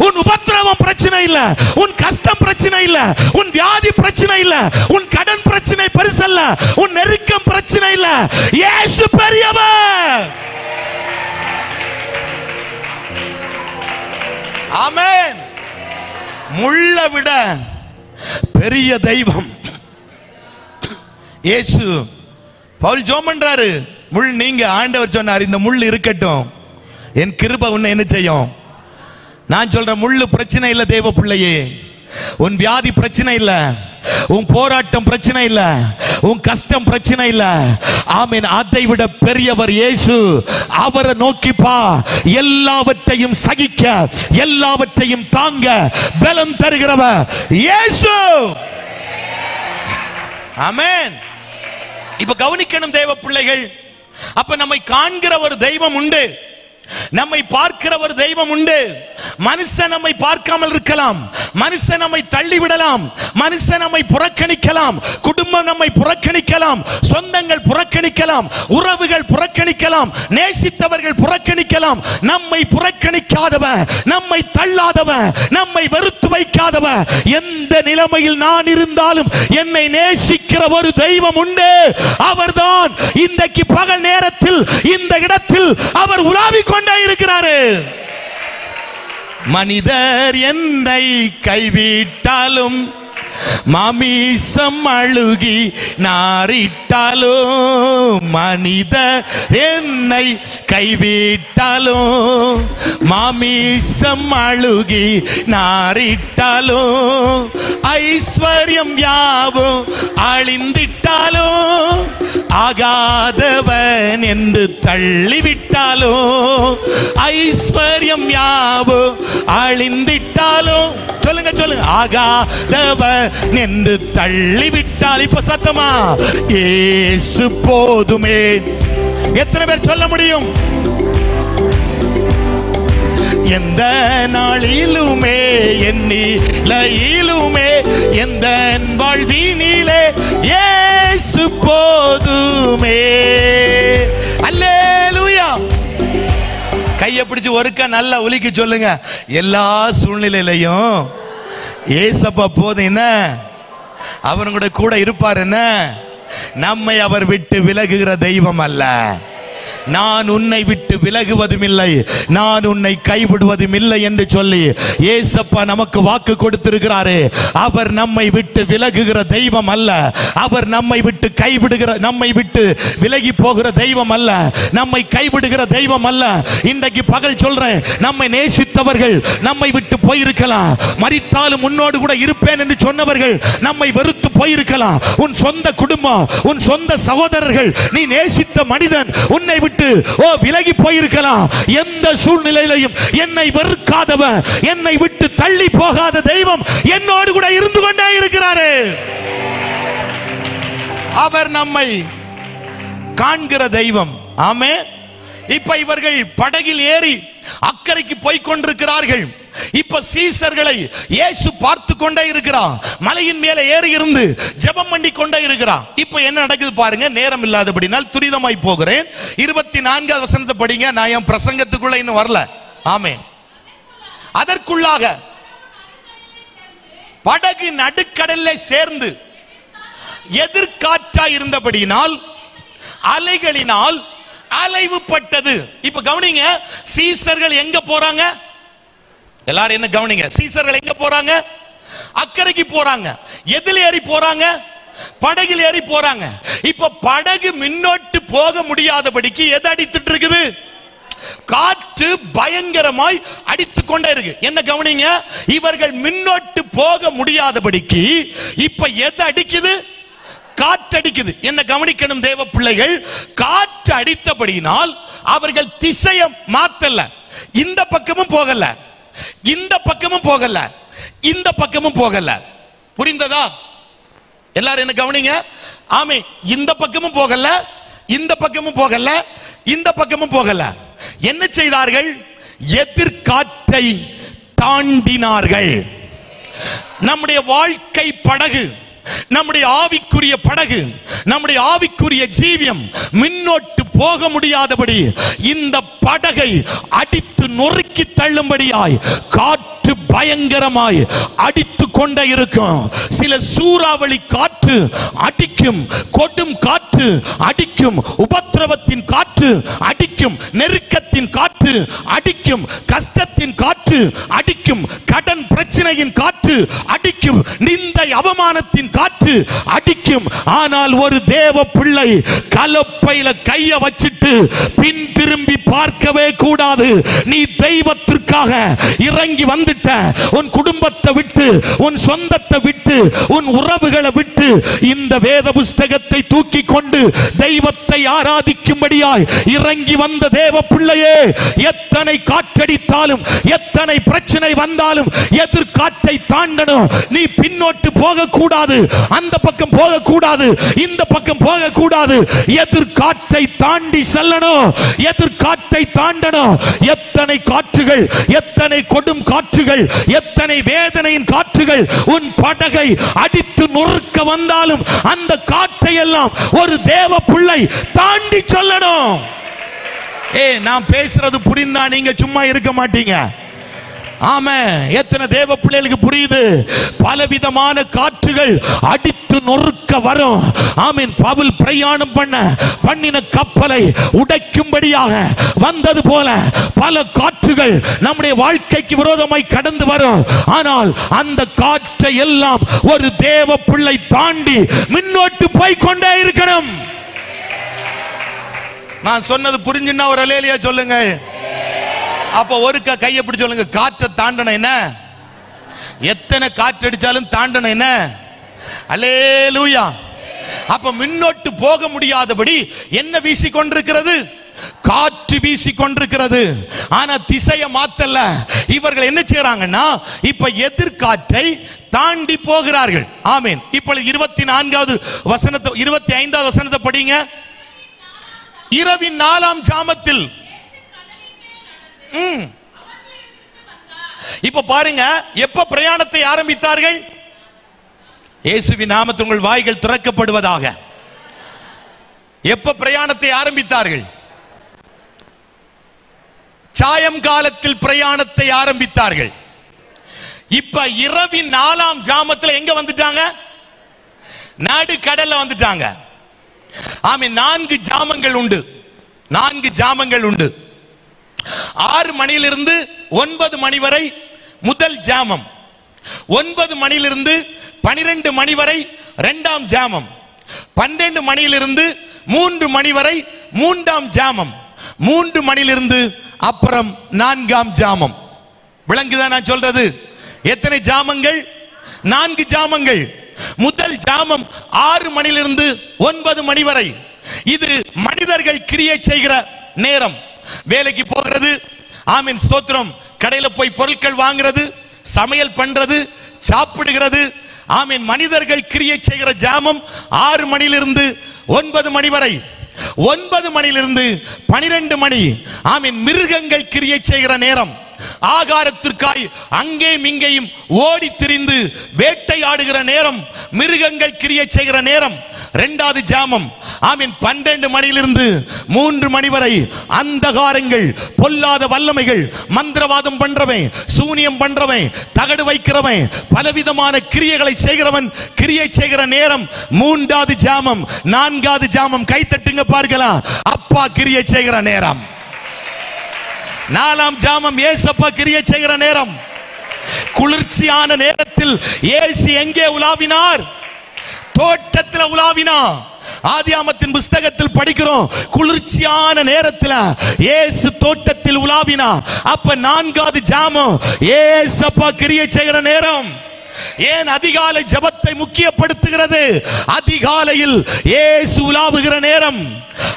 உன் உபத்திரவம் பிரச்சனை இல்ல, உன் கஷ்டம் பிரச்சனை இல்ல, உன் வியாதி பிரச்சனை இல்ல, உன் கடன் பிரச்சனை பெருசல்ல, உன் நெருக்கம் பிரச்சனை இல்ல. இயேசு பெரியவர். ஆமென். முள்ள விட பெரிய தெய்வம் இயேசு. பவுல் ஜெபம் பண்றாரு, முள் நீங்க. ஆண்டவர் சொன்னார், இந்த முள் இருக்கட்டும், என் கிருபை உன்னை என்ன செய்யும். நான் சொல்றேன், முள்ளு பிரச்சனை இல்ல தேவ பிள்ளையே. உன் வியாதி பிரச்சனை இல்ல, உன் போராட்டம் பிரச்சனை இல்ல, உன் கஷ்டம் பிரச்சனை இல்ல. ஆமென். அதை விட பெரியவர் இயேசு. அவரை நோக்கிப்பா. எல்லாவற்றையும் சகிக்க, எல்லாவற்றையும் தாங்க பலம் தருகிறவர் இயேசு. ஆமென். இப்ப கவனிக்கணும் தேவ பிள்ளைகள். அப்ப நம்மை காண்கிற ஒரு தெய்வம் உண்டு, நம்மை பார்க்கிற ஒரு தெய்வம் உண்டு. மனுஷன் நம்மை பார்க்காமல் இருக்கலாம், மனுஷன் நம்மை தள்ளிவிடலாம், மனுஷன் நம்மை புறக்கணிக்கலாம், குடும்பம் நம்மை புறக்கணிக்கலாம், சொந்தங்கள் புறக்கணிக்கலாம், உறவுகள் புறக்கணிக்கலாம், நேசித்தவர்கள் புறக்கணிக்கலாம். நம்மை புறக்கணிக்காதவன், நம்மை தள்ளாதவன், நம்மை வெறுத்து வைக்காதவன், எந்த நிலைமையில் நான் இருந்தாலும் என்னை நேசிக்கிற ஒரு தெய்வம் உண்டு. அவர்தான் இன்றைக்கு பகல் நேரத்தில் இந்த இடத்தில் அவர் உலாவிக் கொண்டே இருக்கிறாரு. மனிதர் என்னை கைவிட்டாலும், மாமிசம் அழுகி நாரிட்டாலும், மனிதர் என்னை கைவிட்டாலும், மாமிசம் அழுகி நாரிட்டாலும், ஐஸ்வர்யம் யாவும் அழிந்திட்டாலும், ஆகாதவன் என்று தள்ளிவிட்டாலும், ஐஸ்வர்யம் யாவும் அழிந்திட்டாலும், சொல்லுங்க சொல்லுங்க, ஆகாதவன் என்று தள்ளிவிட்டால். இப்ப சத்தமா, இயேசு போதுமே. எத்தனை பேர் சொல்ல முடியும்? எந்த நாளிலுமே, எண்ணிலையிலுமே, எந்த வாழ்வினிலே இயேசு போதுமே. அல்லேலூயா. கையை பிடிச்சு ஒருக்க நல்லா ஒலிக்க சொல்லுங்க. எல்லா சூழ்நிலையிலையும் ஏசப்பா போதும். என்ன அவனுங்க கூட இருப்பார். என்ன நம்மை அவர் விட்டு விலகுகிற தெய்வம் அல்ல. நான் உன்னை விட்டு விலகுவதும் இல்லை, நான் உன்னை கைவிடுவதும் இல்லை என்று சொல்லி ஏசப்பா நமக்கு வாக்கு கொடுத்திருக்கிறாரே. அவர் நம்மை விட்டு விலகுகிற தெய்வம் அல்ல. அவர் நம்மை விட்டு கைவிடுகிற, நம்மை விட்டு விலகி போகிற தெய்வம் அல்ல, நம்மை கைவிடுகிற தெய்வம் அல்ல. இன்றைக்கு பகல் சொல்றேன், நம்மை நேசித்தவர்கள் நம்மை விட்டு போயிருக்கலாம், மரித்தாலும் உன்னோடு கூட இருப்பேன் என்று சொன்னவர்கள் நம்மை வெறுத்து போயிருக்கலாம். உன் சொந்த குடும்பம், உன் சொந்த சகோதரர்கள், நீ நேசித்த மனிதன் உன்னை விட்டு விலகி போயிருக்கலாம். எந்த சூழ்நிலையிலும் என்னை வெறுக்காதவன், என்னை விட்டு தள்ளி போகாத தெய்வம் என்னோடு கூட இருந்து கொண்டே இருக்கிறாரே. அவர் நம்மை காண்கிற தெய்வம். ஆமே. இப்ப இவர்கள் படகில் ஏறி அக்கறைக்கு போய் கொண்டிருக்கிறார்கள். இப்ப சீசர்களை இயேசு பார்த்து கொண்டே இருக்கிறார். மலையின் மேலே ஏறி இருந்து ஜெபம் பண்ணி கொண்டே இருக்கிறார். இப்ப என்ன நடக்குது பாருங்க. நேரம் இல்லாதபடினால் துரிதமாய் போகிறேன். 24வது வசனத்தை படிங்க. நான் என் பிரசங்கத்துக்குள்ள இன்னும் வரல. ஆமென். அதற்குள்ளாக படகு நடுக்கடலில் சேர்ந்து எதிர்காற்றாய் இருந்தபடியினால் அலைகளினால் அலைவுபட்டது. இப்ப கவனிங்க, சீசர்கள் எங்க போறாங்க? எல்லாரும் என்ன கவனிங்க, சீசர்கள் எங்க போறாங்க? அக்கறைக்கு போறாங்க. எதில் ஏறி போறாங்க? படகில் ஏறி போறாங்க. இப்ப படகு முன்னோட்டு போக முடியாதபடிக்கு எது அடித்துட்டு இருக்குது? காற்று பயங்கரமாய் அடித்துக் கொண்டே இருக்கு. என்ன கவனிங்க, இவர்கள் முன்னோட்டு போக முடியாதபடிக்கு இப்ப எது அடிக்குது? காற்று அடிக்குது. என்ன கவனிக்கணும் தேவ பிள்ளைகள், காற்று அடித்தபடியினால் அவர்கள் திசையை மாத்தல. இந்த பக்கமும் போகல, இந்த பக்கமும் போகல, இந்த பக்கமும் போகல. புரிந்ததா? எல்லாரும் என்ன கவனிங்க. ஆமே. இந்த பக்கமும் போகல, இந்த பக்கமும் போகல, இந்த பக்கமும் போகல. என்ன செய்தார்கள்? எதிர்காற்றை தாண்டினார்கள். நம்முடைய வாழ்க்கை படகு, நம்முடைய ஆவிக்குரிய படகு, நம்முடைய ஆவிக்குரிய ஜீவியம் முன்னோட்டு போக முடியாதபடி இந்த படகை அடித்து நொறுக்கி தள்ளும்படியாய் காற்று பயங்கரமாய் அடித்து கொண்டே இருக்கும். சில சூறாவளி காற்று அடிக்கும், கொடும் காற்று அடிக்கும், உபத்திரவத்தின் காற்று அடிக்கும், நெருக்கத்தின் காற்று அடிக்கும், கஷ்டத்தின் காற்று அடிக்கும், கடன் பிரச்சனையின் காற்று அடிக்கும், நிந்தை அவமானத்தின் காற்று அடிக்கும். ஆனால் ஒரு தேவ பிள்ளை கலப்பையில கைய வச்சிட்டு பின் திரும்பி பார்க்கவே கூடாது. நீ தெய்வத்திற்காக இறங்கி வந்துட்ட. உன் குடும்பத்தை விட்டு, உன் சொந்தத்தை விட்டு, உன் உறவுகளை விட்டு இந்த வேத புஸ்தகத்தை தூக்கி கொண்டு தெய்வத்தை ஆராதிக்கும்படியாய் இறங்கி வந்த தேவ பிள்ளையே, எத்தனை காற்றடித்தாலும், எத்தனை பிரச்சனை வந்தாலும் எதிர்காற்றை தாண்டணும். நீ பின்னோட்டு போக கூடாது, அந்த பக்கம் போக கூடாது, இந்த பக்கம் போக கூடாது. எதிர்காற்றை தாண்டி செல்லணும், எதிர்காற்றை தாண்டணும். எத்தனை காற்றுகள், எத்தனை கொடும் காற்றுகள், எத்தனை வேதனையின் காற்றுகள் உன் படகை அடித்து நொறுக்க வந்தாலும் அந்த காற்றை எல்லாம் ஒரு தேவ பிள்ளை தாண்டி சொல்லணும். நான் பேசுறது புரிந்தா நீங்க சும்மா இருக்க மாட்டீங்க. ஆமே. எத்தனை தேவ பிள்ளைகளுக்கு புரியுது? பலவிதமான காற்றுகள் அடித்து நொறுக்க வரும். ஆமீன். பவுல் பிரயாணம் பண்ணின கப்பலை உடைக்கும்படியாக வந்தது போல பல காற்றுகள் நம்முடைய வாழ்க்கைக்கு விரோதமாய் கடந்து வரும். ஆனால் அந்த காற்றை எல்லாம் ஒரு தேவ பிள்ளை தாண்டி முன்னோட்டு போய் கொண்டே இருக்கணும். நான் சொன்னது புரிஞ்சுன்னா ஒரு அல்லேலூயா சொல்லுங்க. அப்ப ஒரு கையை பிடிச்சு சொல்லுங்க, காற்றை தாண்டணும். என்ன? எத்தனை காற்று அடிச்சாலும் தாண்டணும். என்ன? அல்லேலூயா. அப்ப முன்னோட்டு போக முடியாதபடி என்ன வீசிக்கொண்டிருக்கிறது? காற்று வீசிக்கொண்டிருக்கிறது. ஆனா திசையை மாத்தல. இவர்கள் என்ன செய்றாங்கன்னா, இப்ப எதிர்காற்றை தாண்டி போகிறார்கள். ஆமென். இப்ப 24வது வசனத்தை, 25வது வசனத்தை படிங்க. இரவின் 4ஆம் ஜாமத்தில். இப்ப பாருங்க, எப்ப பிரயாணத்தை ஆரம்பித்தார்கள்? இயேசுவின் நாமத்தில் உங்கள் வாய்கள் திறக்கப்படுவதாக. எப்ப பிரயாணத்தை ஆரம்பித்தார்கள்? சாயங்காலத்தில் பிரயாணத்தை ஆரம்பித்தார்கள். இப்ப இரவின் 4ஆம் ஜாமத்தில் எங்க வந்துட்டாங்க? நடுக்கடல்ல வந்துட்டாங்க. ஆமென். 4 ஜாமங்கள் உண்டு. 4 ஜாமங்கள் உண்டு. 6 மணியிலிருந்து 9 மணி வரை முதல் ஜாமம், 9 மணியிலிருந்து 12 மணி வரை இரண்டாம் ஜாமம், 12 மணியிலிருந்து 3 மணி வரை மூன்றாம் ஜாமம், 3 மணியிலிருந்து அப்புறம் 4ஆம் ஜாமம். விளங்குதா நான் சொல்றது? எத்தனை ஜாமங்கள்? 4 ஜாமங்கள். முதல் ஜாமம் 6 மணியிலிருந்து 9 மணி வரை. இது மனிதர்கள் கிரியை செய்கிற நேரம். வேலைக்கு போகிறது, ஆமென், ஸ்தோத்திரம், கடையில போய் பொருட்கள் வாங்குறது, சமையல் பண்றது, சாப்பிடுகிறது, ஆமென். மனிதர்கள் கிரியை செய்கிற ஜாமம் 6 மணியிலிருந்து 9 மணி வரை. 9 மணியிலிருந்து 12 மணி, ஆமென், மிருகங்கள் கிரியை செய்கிற நேரம். ஆகாரத்திற்காய் அங்கேயும் இங்கேயும் ஓடி திரிந்து வேட்டையாடுகிற நேரம், மிருகங்கள் கிரியை செய்கிற நேரம். இரண்டாவது ஜாமம், ஆமென், 12 மணியிலிருந்து 3 மணி வரை அந்தகாரங்கள், பொல்லாத வல்லமைகள், மந்திரவாதம் பண்றவன், சூனியம் பண்றவன், தகடு வைக்கிறவன், பலவிதமான கிரியைகளை செய்கிறவன் கிரியை செய்கிற நேரம். 3வது ஜாமம். 4வது ஜாமம், கை தட்டுங்க பார்க்கலாம், அப்பா கிரியை செய்கிற நேரம். 4ஆம் ஜாமம், ஏசப்பா கிரியை செய்கிற நேரம். குளிர்ச்சியான நேரத்தில் இயேசு எங்கே உலாவினார்? தோட்டத்தில் உலாவினார். ஆதியாமத்தின் புஸ்தகத்தில் படிக்கிறோம், குளிர்ச்சியான நேரத்தில் இயேசு தோட்டத்தில் உலாவினார். அப்ப 4வது ஜாமம் இயேசப்பா கிரியை செய்கிற நேரம். ஏன் அதிகாலை ஜெபத்தை முக்கியப்படுத்துகிறது? அதிகாலையில் இயேசு உலாவுகிற நேரம்.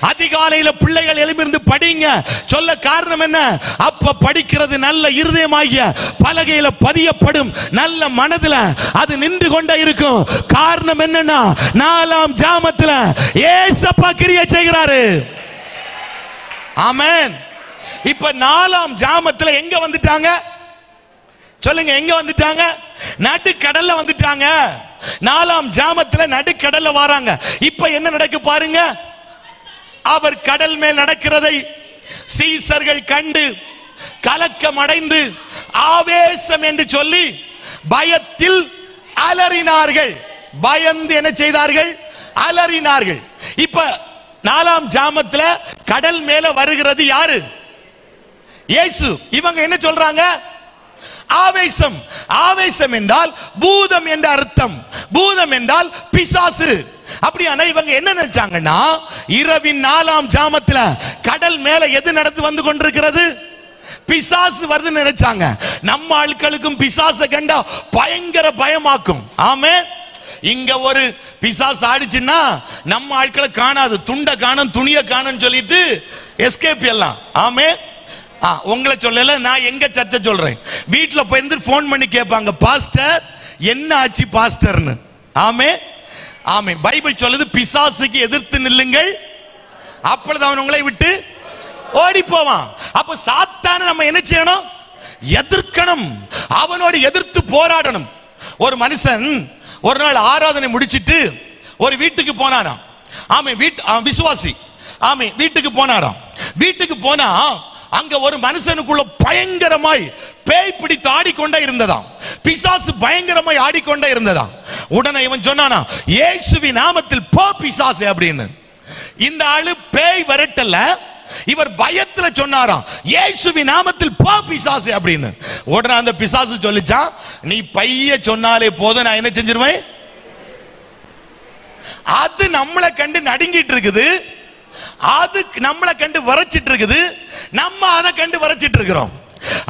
அதிகாலையில பிள்ளைகள் எழுந்திருந்து படிங்க சொல்ல காரணம் என்ன? அப்ப படிக்கிறது நல்ல இருதயமாகிய பலகையில பதியப்படும், நல்ல மனதுல அது நின்று கொண்டே இருக்கும். காரணம் என்னன்னா, 4ஆம் ஜாமத்துல ஏசப்பா கிரியை செய்கிறாரு. ஆமென். இப்ப 4ஆம் ஜாமத்துல எங்க வந்துட்டாங்க சொல்லுங்க? எங்க வந்துட்டாங்க? நடுக்கடல்ல வந்துட்டாங்க. 4ஆம் ஜாமத்துல நடுக்கடல்ல வராங்க. இப்ப என்ன நடக்கு பாருங்க. அவர் கடல் மேல் நடக்கிறதை சீசர்கள் கண்டு கலக்கம் அடைந்து ஆவேசம் என்று சொல்லி பயத்தில் அலறினார்கள். பயந்து என்ன செய்தார்கள்? அலறினார்கள். இப்ப 4ஆம் ஜாமத்துல கடல் மேல வருகிறது யாரு? இயேசு. இவங்க என்ன சொல்றாங்க? ஆவேசம். ஆவேசம் என்றால் பூதம் என்ற அர்த்தம். பூதம் என்றால் பிசாசு. அப்படியான இவங்க என்ன நினைச்சாங்கன்னா, இரவின் 4ஆம் ஜாமத்துல கடல் மேல எது நடந்து வந்து கொண்டிருக்கிறது? பிசாசு வருது நினைச்சாங்க. நம்ம ஆட்களுக்கும் பிசாசை கண்டா பயங்கர பயமாக்கும். ஆமென். இங்க ஒரு பிசாசு ஆடிச்சுன்னா நம்ம ஆட்களை காணாது, துண்டை காணும், துணியை காணும் சொல்லிட்டு எஸ்கேப் எல்லாம். ஆமென். உங்களை சொல்லல, நான் எங்க சர்ச்சை சொல்றேன். வீட்டுல போயிருந்து போன் பண்ணி கேட்பாங்க, பாஸ்டர் என்ன ஆச்சு பாஸ்டர்னு. ஆமே ஆமே. பைபிள் சொல்லுது, பிசாசுக்கு எதிர்த்து நில்லுங்கள், அப்பொழுது அவன் உங்களை விட்டு ஓடி போவான். அப்ப சாத்தான நம்ம என்ன செய்யணும்? எதிர்க்கணும், அவனோடு எதிர்த்து போராடணும். ஒரு மனுஷன் ஒரு நாள் ஆராதனை முடிச்சிட்டு ஒரு வீட்டுக்கு போனாராம். ஆமே, விசுவாசி. ஆமே, வீட்டுக்கு போனாராம். வீட்டுக்கு போனா அங்க ஒரு மனுஷனுக்குள்ள பயங்கரமாய் பேய் பிடித்து ஆடிக்கொண்டே இருந்ததாம். பிசாசு பயங்கரமாய் ஆடிக்கொண்டே இருந்ததாம். உடனே இவன் சொன்னானா, இயேசுவின் நாமத்தில் போ பிசாசு அப்படின்னு. இந்த ஆளு பேய் வரட்டல, இவர் பயத்துல சொன்னாராம், இயேசுவின் நாமத்தில் போ பிசாசு அப்படின்னு. உடனே அந்த பிசாசு சொல்லிச்சான், நீ பைய சொன்னாலே போதும், நான் என்ன செஞ்சிருவேன். அது நம்மளை கண்டு நடுங்கிட்டு இருக்குது, அது நம்மளை கண்டு வரைச்சிட்டு இருக்குது, நம்ம அதை கண்டு வரைச்சிட்டு இருக்கிறோம்.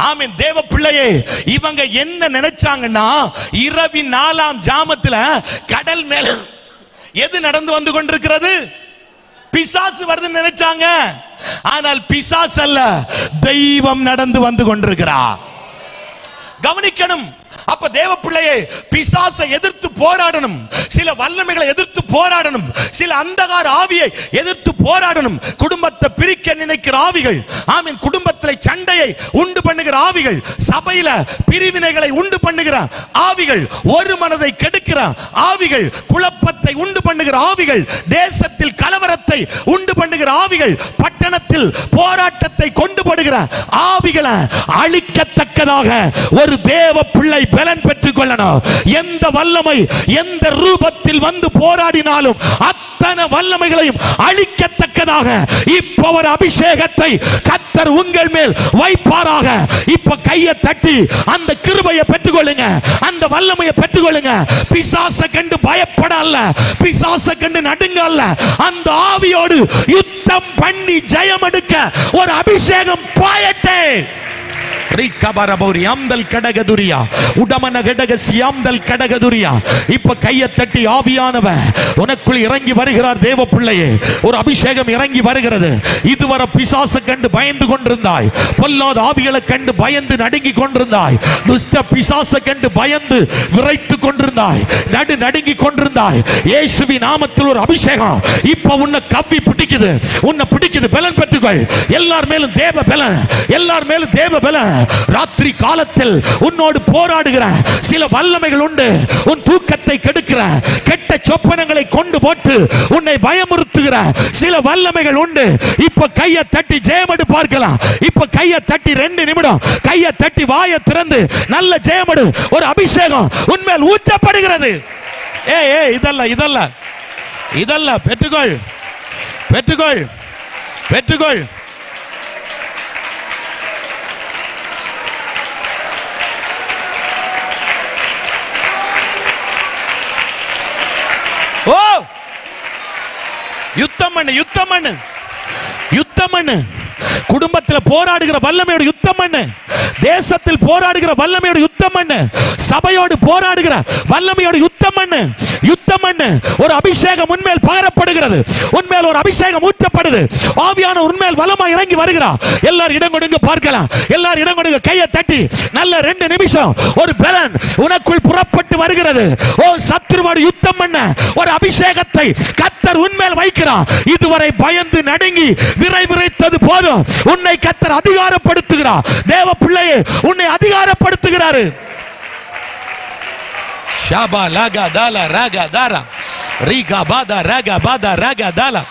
ஆமென். தேவ பிள்ளையே, இவங்க என்ன நினைச்சாங்கன்னா, இரவின் 4ஆம் ஜாமத்துல கடல் மேல எது நடந்து வந்து கொண்டிருக்கிறது? பிசாசு வருதுன்னு நினைச்சாங்க. ஆனால் பிசாசு அல்ல, தெய்வம் நடந்து வந்து கொண்டிருக்கிறார். கவனிக்கணும். அப்ப தேவ பிள்ளையே, பிசாசை எதிர்த்து போராடணும், சில வல்லமைகளை எதிர்த்து போராடணும், சில அந்தகார ஆவியை எதிர்த்து போராடணும். குடும்பத்தை பிரிக்க நினைக்கிற ஆவிகள், ஆமென், குடும்பத்திலே சண்டையை உண்டு பண்ணுகிற ஆவிகள், சபையில பிரிவினைகளை உண்டு பண்ணுகிற ஆவிகள், ஒரு மனதை கெடுக்கிற ஆவிகள், குழப்பத்தை உண்டு பண்ணுகிற ஆவிகள், தேசத்தில் கலவரத்தை உண்டு பண்ணுகிற போராடுகிற ஆவிகள், பட்டணத்தில் போராட்டத்தை கொண்டு போடுகிற ஆவிகளை அழிக்கத்தக்கதாக ஒரு தேவ பிள்ளை பலன் பெற்றுக் கொள்ளணும். எந்த வல்லமை எந்த ரூபத்தில் வந்து போராடினாலும் அத்தனை வல்லமைகளையும் அழிக்கத்தக்கதாக இப்ப ஒரு அபிஷேகத்தை கர்த்தர் உங்கள் மேல் வைப்பாராக. இப்ப கையை தட்டி அந்த கிருபையை பெற்றுக்கொள்ளுங்க, அந்த வல்லமையை பெற்றுக்கொள்ளுங்க. பிசாசை கண்டு பயப்பட அல்ல, பிசாசை கண்டு நடுங்க அல்ல, அந்த ஆவியோடு யுத்தம் பண்ணி ஜெயம் எடுக்க ஒரு அபிஷேகம் பாயட்டே. இப்ப கையை தட்டி ஆவியானவர் உனக்குள் இறங்கி வருகிறார். தேவ பிள்ளையே, ஒரு அபிஷேகம் இறங்கி வருகிறது. இதுவரை பிசாசு கண்டு பயந்து கொண்டிருந்தாய், பொல்லாத ஆவிகளை கண்டு பயந்து நடுங்கி கொண்டிருந்தாய், துஷ்ட பிசாசை கண்டு பயந்து விரைத்து கொண்டிருந்தாய், நடுங்கி கொண்டிருந்தாய். இயேசுவின் நாமத்தில் ஒரு அபிஷேகம் இப்ப உன்னை கவ்வி பிடிக்குது, உன்னை பிடிக்குது. பலன் பெற்றுக்கொள். எல்லார் மேலும் தேவ பலன், எல்லார் மேலும் தேவ பலன். ராத்திரி காலத்தில் உன்னோடு போராடுகிற சில வல்லமைகள் உண்டு. உன் தூக்கத்தை கெடுக்கிற கெட்ட சொப்பனங்களை கொண்டு போட்டு உன்னை பயமுறுத்துகிற சில வல்லமைகள் உண்டு. இப்ப கையை தட்டி ஜெயமடு பார்க்கலாம். இப்ப கையை தட்டி 2 நிமிடம் கையை தட்டி வாயை திறந்து நல்ல ஜெயமடு. ஒரு அபிஷேகம் உன்மேல் ஊற்றப்படுகிறது. இதல்ல இதல்ல இதல்ல. பெற்றுக்கொள், பெற்றுக்கொள், பெற்றுக்கொள். ஓ, யுத்தம் பண்ணு, யுத்தம் பண்ணு, யுத்தம் பண்ணு. குடும்பத்தில் போராடுகிற வல்லமையோடு யுத்தம் பண்ணு. தேசத்தில் போராடுகிற வல்லமையோடு யுத்தம் பண்ணு. சபையோடு போராடுகிற வல்லமையோடு யுத்தம் பண்ணு, யுத்தம் பண்ணு. ஒரு அபிஷேகம் உன்மேல் பகரப்படுகிறது, உன்மேல் ஒரு அபிஷேகம் ஊற்றப்படுது. ஆவியான உன்மேல் வல்லமை இறங்கி வருகிறார். எல்லாரும் இடம் கொடுங்க பார்க்கலாம், எல்லாரும் இடம் கொடுங்க. கையை தட்டி நல்ல 2 நிமிஷம் ஒரு பலன் உனக்குள் புறப்பட்டு வருகிறது. ஓ, சத்துருவோடு யுத்தம் பண்ண ஒரு அபிஷேகத்தை கர்த்தர் உன்மேல் வைக்கிறார். இதுவரை பயந்து நடுங்கி விரைவிரைத்தது போதும். உன்னை கர்த்தர் அதிகாரப்படுத்துகிறார். தேவ பிள்ளையே, உன்னை அதிகாரப்படுத்துகிறார். ஷாபா லாகா தாலா ராகா தாரா ரீகா பாதா ராகா பாதா ராகா தாலா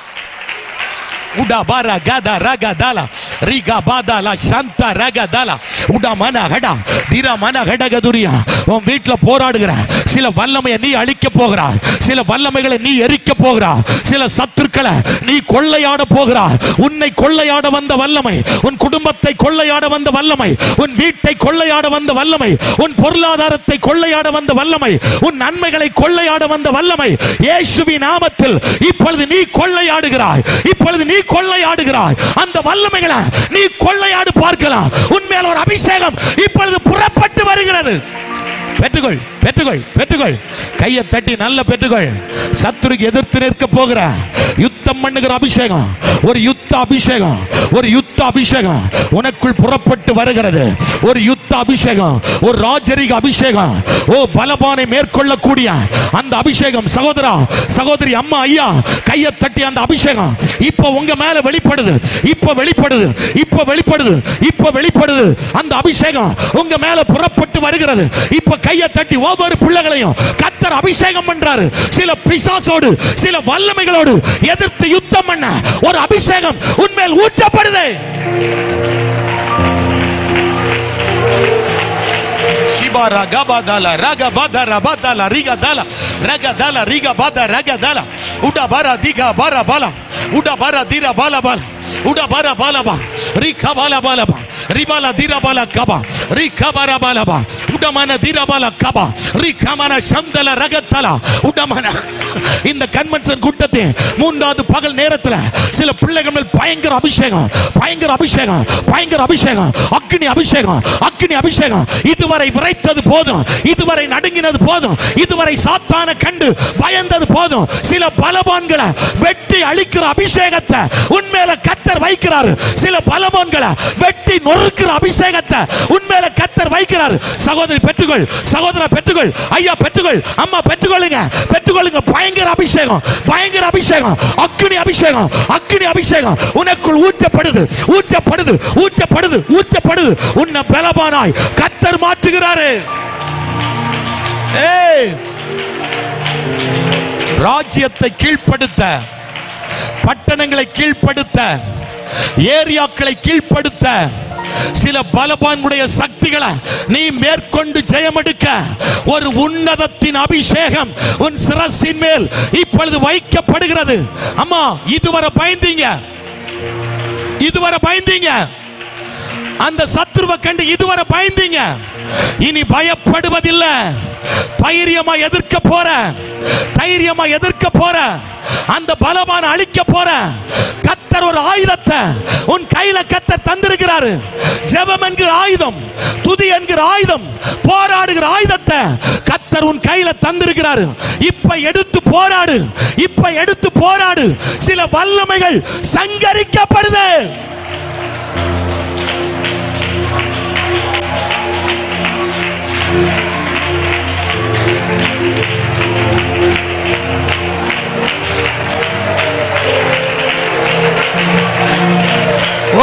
உடா பாரா காதா ராகா தாலா ரீகா பாதா லா சாந்தா ராகா தாலா உடா மன ஹடா தீரா மன ஹடகதுரியா. உன் வீட்டில் போராடுகிற சில வல்லமையை நீ அழிக்க போகிறாய், சில வல்லமைகளை நீ எரிக்க போகிறாய், சில சத்துருக்களை நீ கொள்ளையாட போகிறாய். உன்னை கொள்ளையாட வந்த வல்லமை, உன் குடும்பத்தை கொள்ளையாட வந்த வல்லமை, உன் வீட்டை கொள்ளையாட வந்த வல்லமை, உன் பொருளாதாரத்தை கொள்ளையாட வந்த வல்லமை, உன் நன்மைகளை கொள்ளையாட வந்த வல்லமை இயேசுவின் நாமத்தில் இப்பொழுது நீ கொள்ளையாடுகிறாய், இப்பொழுது நீ கொள்ளையாடுகிறாய். அந்த வல்லமைகளை நீ கொள்ளையாடு பார்க்கலாம். உன்மேல் ஒரு அபிஷேகம் இப்பொழுது புறப்பட்டு வருகிறது. பெற்றுக்கொள், பெற்றுக்கொள், பெற்றுக்கொள். கையை தட்டி நல்ல பெற்றுக்கொள். சத்துருக்கு எதிர்த்து நிற்க போகிற யுத்தம் பண்ணுகிற அபிஷேகம், ஒரு யுத்த அபிஷேகம், ஒரு யுத்த அபிஷேகம் உனக்குள் புறப்பட்டு வருகிறது. ஒரு யுத்த அபிஷேகம், ஒரு ராஜரிக அபிஷேகம். ஓ, பலபானை மேற்கொள்ளக்கூடிய அந்த அபிஷேகம். சகோதரா, சகோதரி, அம்மா, ஐயா, கையை தட்டி அந்த அபிஷேகம் இப்ப உங்க மேல வெளிப்படுது, இப்ப வெளிப்படுது, இப்ப வெளிப்படுது, இப்ப வெளிப்படுது. அந்த அபிஷேகம் உங்க மேல புறப்பட்டு வருகிறது. இப்ப கையை தட்டி ஒவ்வொரு பிள்ளைகளையும் கர்த்தர் அபிஷேகம் பண்றாரு. சில பிசாசோடு, சில வல்லமைகளோடு எதிர்த்து யுத்தம் பண்ண ஒரு அபிஷேகம் உன்மேல் ஊற்றப்படுது. Shibara gabadala raga badara badala riga dala raga dala riga bada raga dala uda bara diga bara bala uda bara dira bala bala uda bara bala ba rika bala bala ba ribala dira bala kaba rika bara bala ba uda mana dira bala kaba rika mana shandala ragatala uda mana. இந்த convention கூட்டத்தின் 3வது பகல் நேரத்தில் சில பிள்ளைகள் மேல் பயங்கர அபிஷேகம், பயங்கர அபிஷேகம், பயங்கர அபிஷேகம், அக்னி அபிஷேகம், அக்னி அபிஷேகம். இதுவரை விரைத்தது போதும், இதுவரை நடுங்கினது போதும், இதுவரை சாத்தான கண்டு பயந்தது போதும். சில பலவான்களை வெட்டி அழிக்கிற அபிஷேகத்தை உன்மேல கர்த்தர் வைக்கிறார். சில பலவான்களை வெட்டி நொறுக்கிற அபிஷேகத்தை உன்மேல கர்த்தர் வைக்கிறார். சகோதரி பெற்றுக்கொள், சகோதரா பெற்றுக்கொள், ஐயா பெற்றுக்கொள், அம்மா பெற்றுக்கொள்ளுங்க, பெற்றுக்கொள்ளுங்க. பயங்கர அபிஷேகம், பயங்கர அபிஷேகம், அக்னி அபிஷேகம், அக்னி அபிஷேகம் உனக்குள் ஊற்றப்படுது, ஊற்றப்படுது, ஊற்றப்படுது, ஊற்றப்படுது. உன்னை பலவானாய் கர்த்தர் மாற்றுகிறாரு. ராஜ்யத்தை கீழ்ப்படுத்த பட்டணங்களை கீழ்ப்படுத்த, ஏரியாக்களை கீழ்ப்படுத்த, சில பலவான்களுடைய சக்திகளை நீ மேற்கொண்டு ஜெயமெடுக்க ஒரு உன்னதத்தின் அபிஷேகம் உன் சிரசின் மேல் இப்பொழுது வைக்கப்படுகிறது. அம்மா, இதுவரை பயந்தீங்க, இதுவரை பயந்தீங்க, அந்த சத்துருவை கண்டு இதுவரை பயந்தீங்க, இனி பயப்படுவதில்லை. தைரியமா எதிர்க்க போற, தைரியமா எதிர்க்க போற, அந்த பலவான அழிக்க போற. கர்த்தர் ஒரு ஆயுதத்தை உன் கையில கர்த்தர் தந்திருக்கிறாரு. ஜெபம் என்கிற ஆயுதம், துதி என்கிற ஆயுதம், போராடுகிற ஆயுதத்தை கர்த்தர் உன் கையில தந்திருக்கிறாரு. இப்ப எடுத்து போராடு, இப்ப எடுத்து போராடு. சில வல்லமைகள் சங்கரிக்கப்படுது.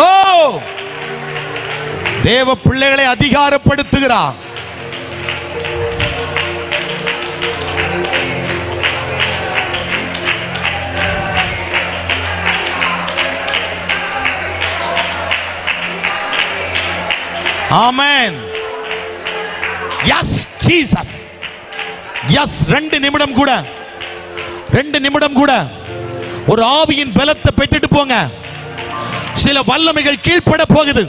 ஓ, தேவ பிள்ளைகளை அதிகாரப்படுத்துகிறார். ஆமென். Yes Jesus. எஸ். 2 நிமிடம் கூட, 2 நிமிடம் கூட ஒரு ஆவியின் பலத்தை பெற்றுட்டு போங்க. சில வல்லமைகள் கீழ்ப்பட போகுது.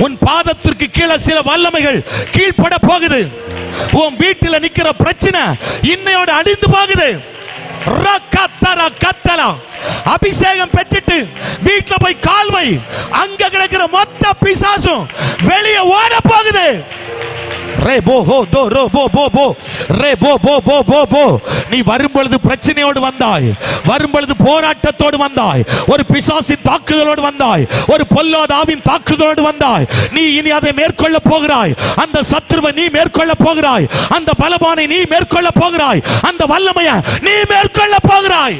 உன் பாதத்திற்கு கீழே சில வல்லமைகள் கீழ்ப்பட போகுது. உன் வீட்டில் நிக்கிற பிரச்சனை இன்னையோட அழிந்து போகுது. அபிஷேகம் பெற்றுட்டு வீட்டுல போய் கால்வை, அங்க கிடக்கிற மொத்த பிசாசும் வெளியே ஓட போகுது. நீ வரும்பொழுது பிரச்சனையோடு வந்தாய், வரும்பொழுது போராட்டத்தோடு வந்தாய், ஒரு பிசாசின் தாக்குதலோடு வந்தாய், ஒரு பொல்லாத ஆவியின் தாக்குதலோடு வந்தாய். நீ இனி அதை மேற்கொள்ள போகிறாய். அந்த சத்துருவை நீ மேற்கொள்ள போகிறாய். அந்த பலவானை நீ மேற்கொள்ள போகிறாய். அந்த வல்லமையை நீ மேற்கொள்ள போகிறாய்.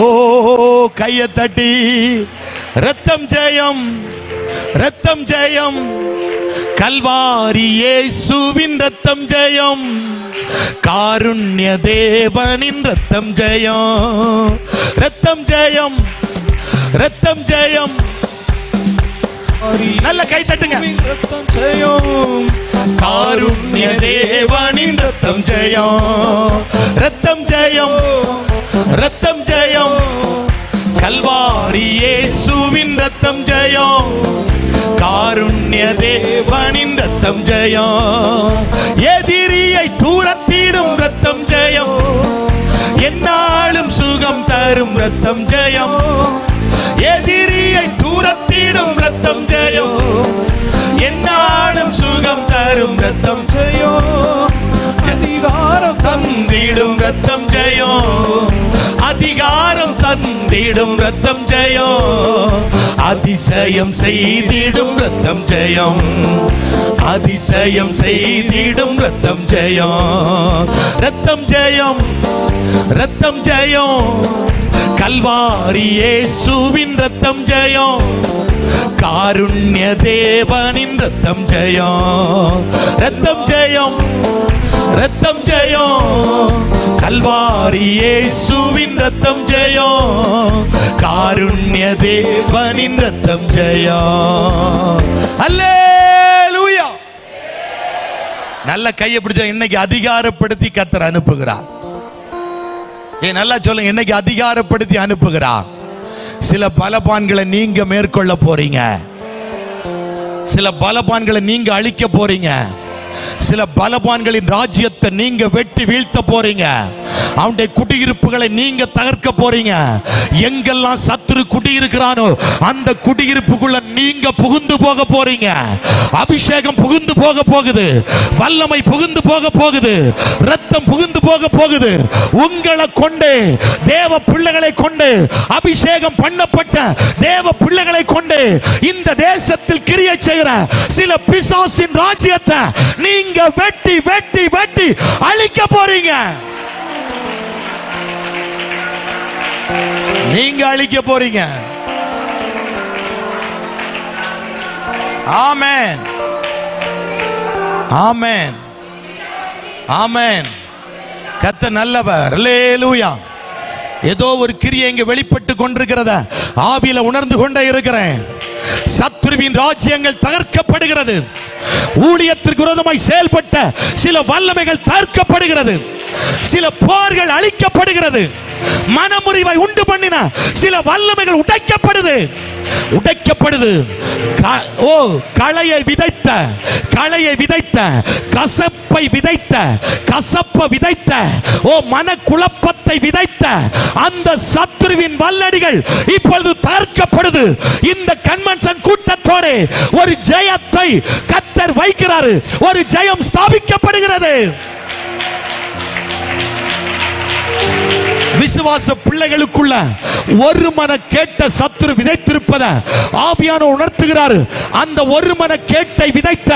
ஓ, கையை தட்டி ரத்தம் ஜெயம், ரத்தம் ஜெயம், கல்வாரி இயேசுவின் ரத்தம் ஜெயம், காருண்ய தேவனின் ரத்தம் ஜெயம், ரத்தம் ஜெயம், ரத்தம் ஜெயம். நல்ல கை தட்டுங்க. ரத்தம் ஜெயம், காருண்ய தேவனின் ரத்தம் ஜெயம், ரத்தம் ஜெயம், ரத்தம் ஜெயம், கல்வாரி இயேசுவின் ரத்தம் ஜெயம், காருண்ய தேவனின் ரத்தம் ஜெயம், எதிரியை தூரத்திடும் ரத்தம் ஜெயம், என்னாலும் சுகம் தரும் ரத்தம் ஜெயம், எதிரியை தூரத்திடும் ரத்தம் ஜெயம், என்னாலும் சுகம் தரும் ரத்தம் ஜெயம், அதிகாரம் தந்திடும் ரத்தம் ஜெயம், அதிகாரம் தந்திடும் ரத்தம் ஜெயம், அதிசயம் செய்திடும் ரத்தம் ஜெயம், அதிசயம் செய்திடும் ரத்தம் ஜெயம், ரத்தம் ஜெயம், ரத்தம் ஜெயம், கல்வாரி இயேசுவின் ரத்தம் ஜெயம், காருண்ய தேவனின் ரத்தம் ஜெயம், ரத்தம் ஜெயம், ரத்தம் ஜெயம், கல்வாரி இயேசுவின் ரத்தம் ஜெயம், காருண்ய தேவனின் ரத்தம் ஜெயம். அல்லேலூயா. நல்ல கையை பிடிச்ச இன்னைக்கு அதிகாரப்படுத்தி கர்த்தர் அனுப்புகிறார். நல்லா சொல்லுங்க, இன்னைக்கு அதிகாரப்படுத்தி அனுப்புகிறார். சில பலபான்களை நீங்க மேற்கொள்ள போறீங்க, சில பலபான்களை நீங்க அழிக்க போறீங்க, சில பலவான்களின் ராஜ்யத்தை நீங்க வெட்டி வீழ்த்த போறீங்க, அவனுடைய குடியிருப்புகளை நீங்க தகர்க்க போறீங்க. எங்கெல்லாம் சத்துரு குடியிருக்கிறானோ அந்த குடியிருப்புக்குள்ள நீங்க புகுந்து போக போறீங்க. அபிஷேகம் புகுந்து போக போகுது, வல்லமை புகுந்து போக போகுது, ரத்தம் புகுந்து போக போகுது. உங்களை கொண்டு, தேவ பிள்ளைகளை கொண்டு, அபிஷேகம் பண்ணப்பட்ட தேவ பிள்ளைகளை கொண்டு இந்த தேசத்தில் கிரியை செய்கிற சில பிசாசின் ராஜ்யத்தை நீங்க வெட்டி வெட்டி வெட்டி அழிக்க போறீங்க. நீங்க அழிக்க போறீங்க. ஆமென், ஆமென், ஆமென். கர்த்தர் நல்லவர். அல்லேலூயா. ஏதோ ஒரு கிரியை இங்கே வெளிப்பட்டு கொண்டிருக்கிறத ஆவியில உணர்ந்து கொண்டே இருக்கிறேன். சத்துருவின் ராஜ்யங்கள் தகர்க்கப்படுகிறது. ஊழியத்திற்கு விரோதமாய் செயல்பட்ட சில வல்லமைகள் தகர்க்கப்படுகிறது. சில போர்கள் அழிக்கப்படுகிறது. மனமுறிவை உண்டு பண்ணின சில வல்லமைகள் உடைக்கப்படுது. ஓ, களையை விதைத்த கசப்பை விதைத்த ஓ மனக்குழப்பத்தை விதைத்த அந்த சத்துருவின் வல்லடிகள் இப்பொழுது தகர்க்கப்படுது. இந்த கன்வென்ஷன் கூட்டத்தோடு ஒரு ஜெயத்தை கர்த்தர் வைக்கிறார். ஒரு ஜெயம் ஸ்தாபிக்கப்படுகிறது. விசுவாச பிள்ளைகளுக்குள்ள ஒரு மன கேட்ட சத்துரு விதைத்திருப்பத ஆவியான உணர்த்துகிறார். அந்த ஒரு மன கேட்டை விதைத்த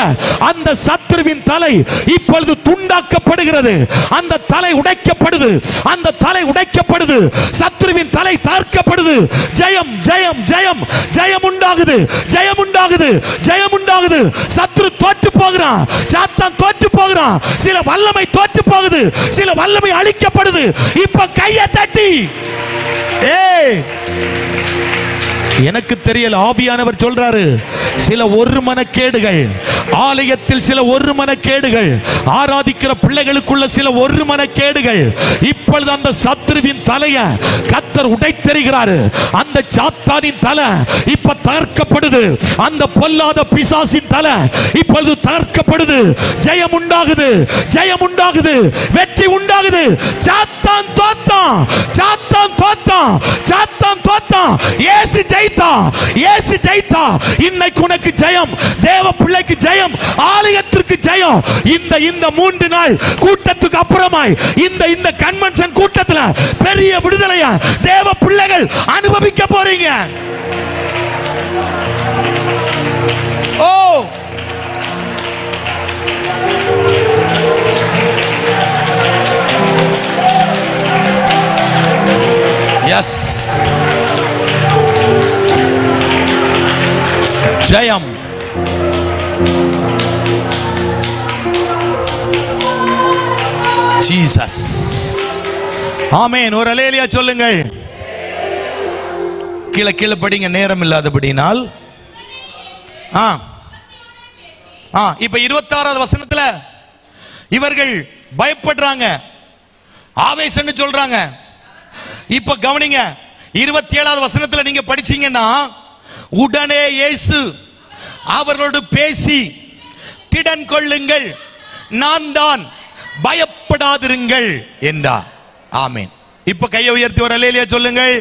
அந்த சத்துருவின் தலை இப்பொழுது துண்டாக்கப்படுகிறது. அந்த தலை உடைக்கப்படுது. அந்த தலை உடைக்கப்படுது. சத்துருவின் தலை தார்க்கப்படுது. ஜெயம், ஜெயம், ஜெயம், ஜெயம் உண்டாகுது. ஜெயம் உண்டாகுது. ஜெயம் உண்டாகுது. சத்துரு தோற்று போகிறான். சாத்தான் தோற்று போகிறான். சில வல்லமை தோற்று போகுது. சில வல்லமை அழிக்கப்படுது. இப்ப கையை தட்டி எனக்கு தெரியல, ஆவியானவர் சொல்றாரு, சில ஒரு மனக்கேடுகள் ஆலயத்தில், சில ஒரு மனக்கேடுகள் ஆராதிக்கிற பிள்ளைகளுக்குள்ள சில ஒரு மனக்கேடுகள் இப்பொழுது அந்த சத்துருவின் தலையை கர்த்தர் உடைத்தெறிகிறார். அந்த சாத்தானின் தலை இப்ப தகர்க்கப்படுது. அந்த பொல்லாத பிசாசின் தலை இப்பொழுது தகர்க்கப்படுது. ஜெயம் உண்டாகுது. ஜெயம் உண்டாகுது. வெற்றி உண்டாகுது. சாத்தான் தோத்தான். சாத்தான் தோத்தான். சாத்தான் தோத்தான். இயேசு ஜெயித்தான். இயேசு ஜெயித்தான். இன்னைக்கு உனக்கு ஜெயம். தேவ பிள்ளைக்கு ஜெயம். ஆலயத்திற்கு ஜெயம். இந்த 3 நாள் கூட்டத்துக்கு அப்புறமாய் இந்த கன்வென்ஷன் கூட்டத்துல பெரிய விடுதலையா தேவ பிள்ளைகள் அனுபவிக்க போறீங்க. ஓ, எஸ், ஜெயம். ஜீசஸ். ஆமென். ஒரு அல்லேலூயா சொல்லுங்கள். கீழே கீழே படிங்க, நேரம் இல்லாதபடினால். இப்ப 26வது வசனத்துல இவர்கள் பயப்படுறாங்க, ஆவேசம்னு சொல்றாங்க. இப்ப கவனிங்க, 27வது வசனத்துல நீங்க படிச்சீங்கன்னா, உடனே இயேசு அவர்களோடு பேசி, திடன் கொள்ளுங்கள், நான் தான், பயப்படாதிருங்கள் என்றார். ஆமென். இப்ப கையை உயர்த்தி ஒரு அல்லேலூயா சொல்லுங்கள்.